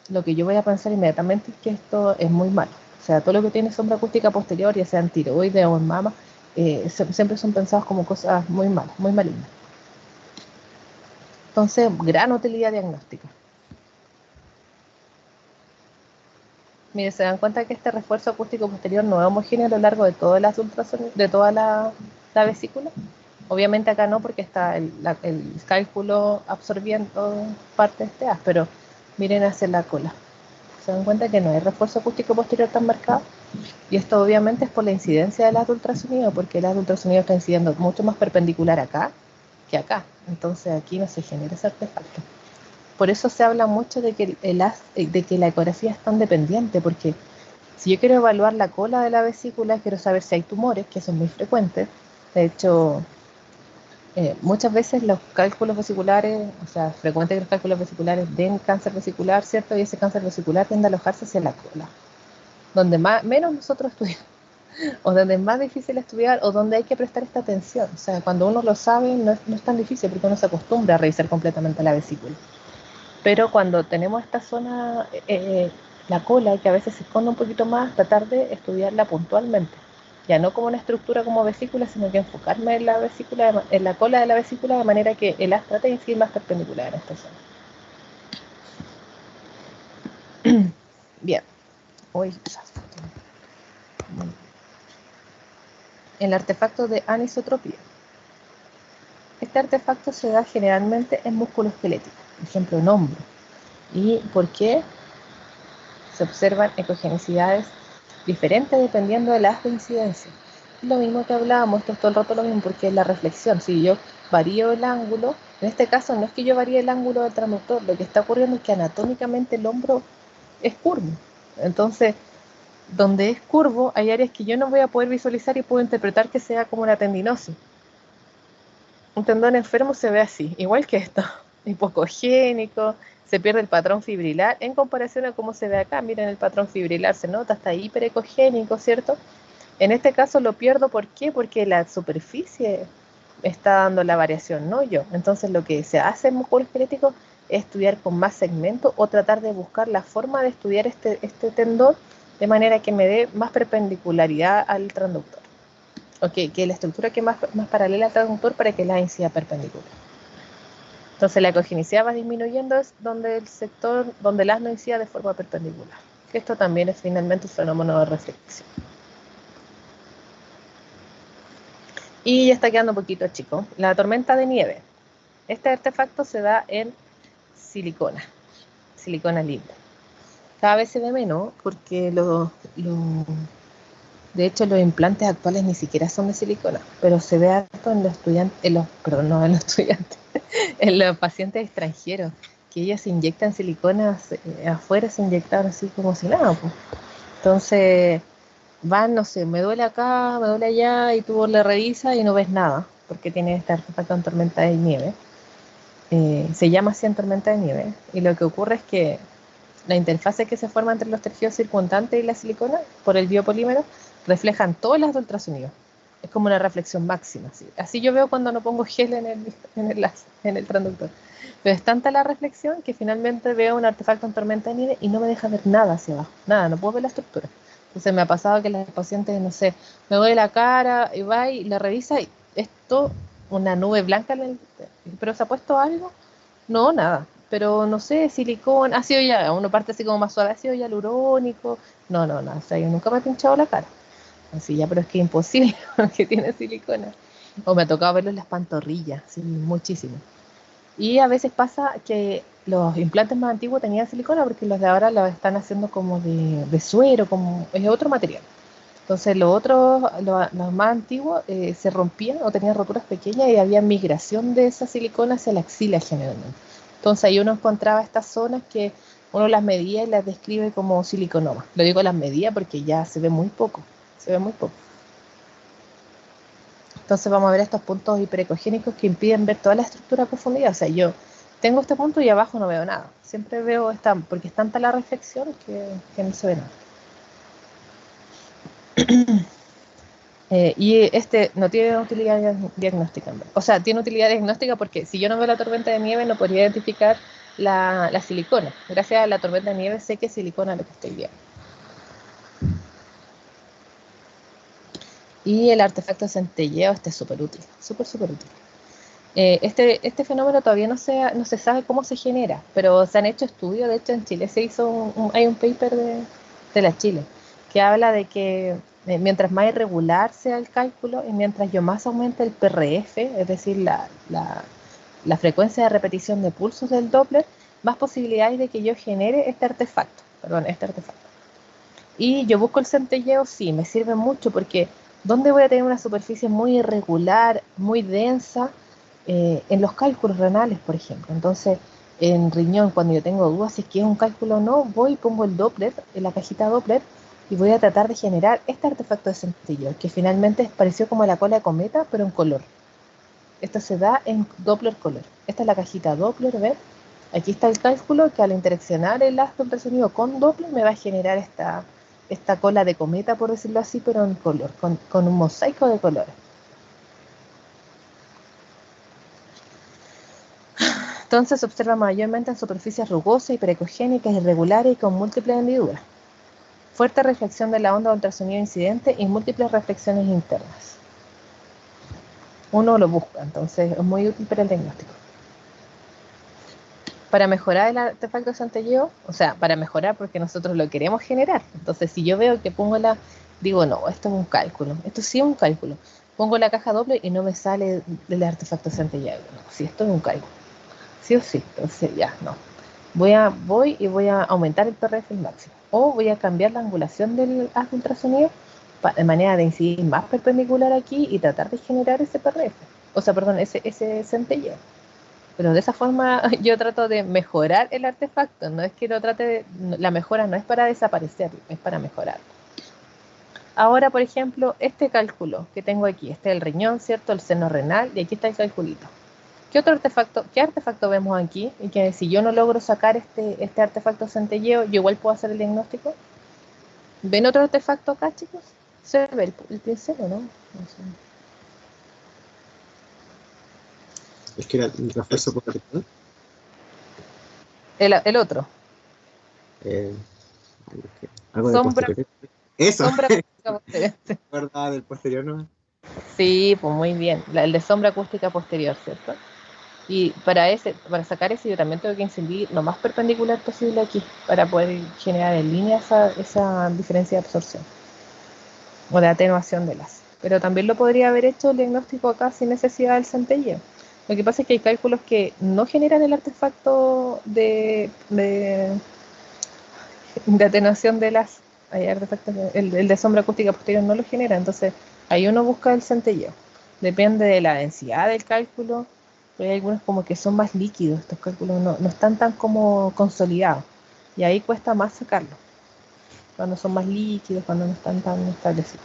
lo que yo voy a pensar inmediatamente es que esto es muy malo. O sea, todo lo que tiene sombra acústica posterior, ya sea en tiroides o en mama, siempre son pensados como cosas muy malas, muy malignas. Entonces, gran utilidad diagnóstica. Mire, se dan cuenta que este refuerzo acústico posterior no es homogéneo a lo largo de todas las ultrasonidos, de toda la vesícula. Obviamente acá no, porque está el cálculo absorbiendo parte de este haz, pero miren hacia la cola. Se dan cuenta que no hay refuerzo acústico posterior tan marcado. Y esto obviamente es por la incidencia del haz de ultrasonido, porque el haz de ultrasonido está incidiendo mucho más perpendicular acá que acá. Entonces aquí no se genera ese artefacto. Por eso se habla mucho de que la ecografía es tan dependiente, porque si yo quiero evaluar la cola de la vesícula, quiero saber si hay tumores, que son muy frecuentes. De hecho, muchas veces los cálculos vesiculares, o sea, frecuente que los cálculos vesiculares den cáncer vesicular, ¿cierto? Y ese cáncer vesicular tiende a alojarse hacia la cola, donde menos nosotros estudiamos, o donde es más difícil estudiar, o donde hay que prestar esta atención. O sea, cuando uno lo sabe, no es tan difícil, porque uno se acostumbra a revisar completamente la vesícula. Pero cuando tenemos esta zona, la cola, que a veces se esconde un poquito más, tratar de estudiarla puntualmente. Ya no como una estructura como vesícula, sino que enfocarme en la vesícula, en la cola de la vesícula, de manera que el haz trate de incidir más perpendicular en esta zona. Bien. Uy, el artefacto de anisotropía. Este artefacto se da generalmente en músculo esquelético, por ejemplo en hombro. ¿Y por qué? Se observan ecogenicidades diferentes dependiendo del haz de incidencia. Lo mismo que hablábamos, esto es todo el rato lo mismo, porque es la reflexión. Si yo varío el ángulo, en este caso no es que yo varíe el ángulo del transductor, lo que está ocurriendo es que anatómicamente el hombro es curvo. Entonces, donde es curvo, hay áreas que yo no voy a poder visualizar y puedo interpretar que sea como una tendinosis. Un tendón enfermo se ve así, igual que esto, hipocogénico, se pierde el patrón fibrilar en comparación a cómo se ve acá. Miren, el patrón fibrilar se nota, está hiperecogénico, ¿cierto? En este caso lo pierdo, ¿por qué? Porque la superficie está dando la variación, no yo. Entonces lo que se hace en músculo esquelético es estudiar con más segmentos o tratar de buscar la forma de estudiar este tendón de manera que me dé más perpendicularidad al transductor. Okay, que la estructura que más paralela al transductor para que la incida perpendicular. Entonces la ecogenicidad va disminuyendo es donde el haz no incida de forma perpendicular. Esto también es finalmente un fenómeno de reflexión. Y ya está quedando un poquito chico. La tormenta de nieve. Este artefacto se da en silicona libre. Cada vez se ve menos porque de hecho los implantes actuales ni siquiera son de silicona, pero se ve harto en los estudiantes, en los pacientes extranjeros, que ellos se inyectan silicona afuera, se inyectan así como si nada, pues. Entonces van, no sé, me duele acá, me duele allá, y tú le revisas y no ves nada, porque tiene este artefacto en tormenta de nieve. Se llama así en tormenta de nieve, y lo que ocurre es que la interfase que se forma entre los tejidos circundantes y la silicona, por el biopolímero, reflejan todas las de ultrasonido. Es como una reflexión máxima. ¿Sí? Así yo veo cuando no pongo gel en el transductor. Pero es tanta la reflexión que finalmente veo un artefacto en tormenta de nieve y no me deja ver nada hacia abajo. Nada, no puedo ver la estructura. Entonces me ha pasado que las pacientes, no sé, me duele la cara y va y la revisa y esto, una nube blanca, pero ¿se ha puesto algo? No, nada. Pero no sé, silicón, ácido ya, uno parte así como más suave, ácido hialurónico. No, o sea, yo nunca me he pinchado la cara. Así ya, pero es que es imposible porque tiene silicona. O me ha tocado verlo en las pantorrillas, sí, muchísimo. Y a veces pasa que los implantes más antiguos tenían silicona porque los de ahora los están haciendo como de suero, como es otro material. Entonces los otros, los más antiguos, se rompían o tenían roturas pequeñas y había migración de esa silicona hacia la axila generalmente. Entonces ahí uno encontraba estas zonas que uno las medía y las describe como siliconoma. Lo digo las medía porque ya se ve muy poco, se ve muy poco. Entonces vamos a ver estos puntos hiperecogénicos que impiden ver toda la estructura a profundidad. O sea, yo tengo este punto y abajo no veo nada. Siempre veo, porque es tanta la reflexión que no se ve nada. Y este no tiene utilidad diagnóstica. O sea, tiene utilidad diagnóstica porque si yo no veo la tormenta de nieve no podría identificar la silicona. Gracias a la tormenta de nieve sé que es silicona lo que estoy viendo. Y el artefacto de centelleo, este es súper útil, súper útil. Este fenómeno todavía no se sabe cómo se genera, pero se han hecho estudios. De hecho, en Chile se hizo hay un paper de la Chile que habla de que mientras más irregular sea el cálculo y mientras yo más aumente el PRF, es decir, la frecuencia de repetición de pulsos del Doppler, más posibilidades de que yo genere este artefacto. Y yo busco el centelleo, sí, me sirve mucho porque ¿dónde voy a tener una superficie muy irregular, muy densa? En los cálculos renales, por ejemplo. Entonces, en riñón, cuando yo tengo dudas si es que es un cálculo o no, voy y pongo el Doppler, en la cajita Doppler, y voy a tratar de generar este artefacto de centelleo, que finalmente es parecido como la cola de cometa, pero en color. Esto se da en Doppler color. Esta es la cajita Doppler, ¿ves? Aquí está el cálculo que al interaccionar el astro ultrasonido con Doppler me va a generar esta cola de cometa, por decirlo así, pero en color, con un mosaico de colores. Entonces se observa mayormente en superficies rugosas, hiperecogénicas, irregulares y con múltiples hendiduras. Fuerte reflexión de la onda de ultrasonido incidente y múltiples reflexiones internas. Uno lo busca, entonces es muy útil para el diagnóstico. Para mejorar el artefacto de centelleo, o sea, para mejorar porque nosotros lo queremos generar. Entonces, si yo veo que digo, no, esto es un cálculo, esto sí es un cálculo. Pongo la caja doble y no me sale del artefacto de centelleo. No, si esto es un cálculo. Sí o sí, entonces ya, no. Voy y voy a aumentar el PRF al máximo. O voy a cambiar la angulación del haz de ultrasonido de manera de incidir más perpendicular aquí y tratar de generar ese PRF. O sea, perdón, ese centelleo. Pero de esa forma yo trato de mejorar el artefacto. No es que la mejora no es para desaparecer, es para mejorar. Ahora, por ejemplo, este cálculo que tengo aquí, este es el riñón, ¿cierto? El seno renal, y aquí está el calculito. ¿Qué artefacto vemos aquí? Y que si yo no logro sacar este artefacto centelleo, yo igual puedo hacer el diagnóstico. ¿Ven otro artefacto acá, chicos? Se ve el pincel, ¿o no? No sé. Es que era el refuerzo posterior. El otro. Algo de posterior. Eso. Sombra acústica posterior. ¿Verdad? Del posterior, ¿no? Sí, pues muy bien. El de sombra acústica posterior, ¿cierto? Y para sacar ese yo también tengo que incidir lo más perpendicular posible aquí para poder generar en línea esa diferencia de absorción o de atenuación de las. Pero también lo podría haber hecho el diagnóstico acá sin necesidad del centelleo. Lo que pasa es que hay cálculos que no generan el artefacto de atenuación de las. Hay artefactos el de sombra acústica posterior no lo genera, entonces ahí uno busca el centelleo. Depende de la densidad del cálculo. Pero hay algunos como que son más líquidos, estos cálculos no están tan como consolidados. Y ahí cuesta más sacarlo. Cuando son más líquidos, cuando no están tan establecidos.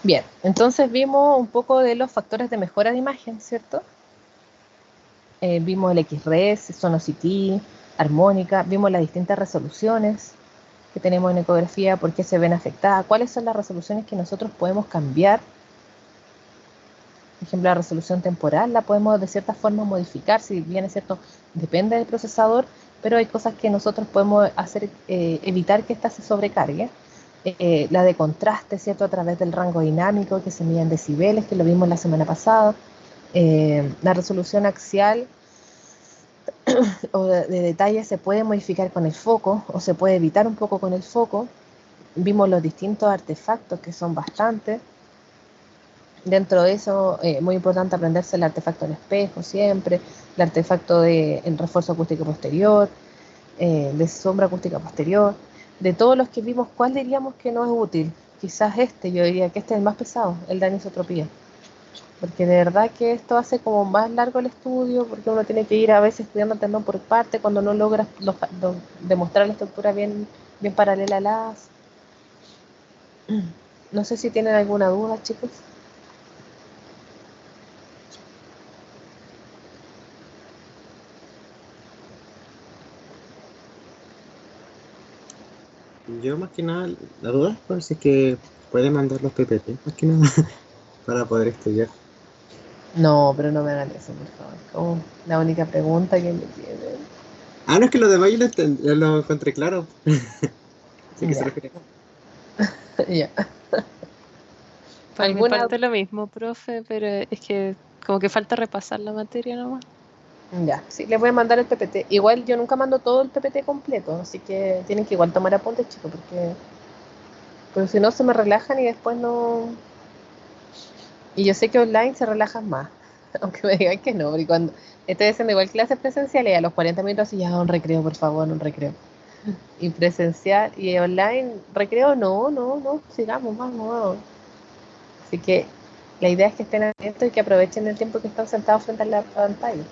Bien, entonces vimos un poco de los factores de mejora de imagen, ¿cierto? Vimos el XRES, Sonocity, armónica, vimos las distintas resoluciones, que tenemos en ecografía, por qué se ven afectadas, cuáles son las resoluciones que nosotros podemos cambiar. Por ejemplo, la resolución temporal la podemos de cierta forma modificar, si bien es cierto, depende del procesador, pero hay cosas que nosotros podemos hacer, evitar que ésta se sobrecargue. La de contraste, ¿cierto? A través del rango dinámico que se mide en decibeles, que lo vimos la semana pasada. La resolución axial o de detalle se puede modificar con el foco o se puede evitar un poco con el foco. Vimos los distintos artefactos que son bastantes. Dentro de eso, muy importante aprenderse el artefacto del espejo siempre, el artefacto de el refuerzo acústico posterior, de sombra acústica posterior. De todos los que vimos, ¿cuál diríamos que no es útil? Quizás yo diría que este es el más pesado, el de anisotropía. Porque de verdad que esto hace como más largo el estudio, porque uno tiene que ir a veces estudiando tendón por parte cuando no logra demostrar la estructura bien paralela a las. No sé si tienen alguna duda, chicos. Yo más que nada, la duda es por si es que puede mandar los PPT, más que nada, para poder estudiar. No, pero no me hagan eso, por favor. Es como la única pregunta que me tienen. Ah, no, es que lo demás yo lo encontré claro. Así que se Ya, refiere. ya. Por mi ¿Alguna? parte lo mismo, profe, pero es que como que falta repasar la materia nomás. Ya, sí, les voy a mandar el PPT. Igual yo nunca mando todo el PPT completo, así que tienen que igual tomar apuntes, chicos, porque si no se me relajan y después no. Y yo sé que online se relajan más, aunque me digan que no, porque cuando estoy haciendo igual clases presenciales y a los 40 minutos y ya un recreo, por favor, un recreo. Y presencial y online, recreo, no, sigamos, vamos. Así que la idea es que estén atentos y que aprovechen el tiempo que están sentados frente a la pantalla.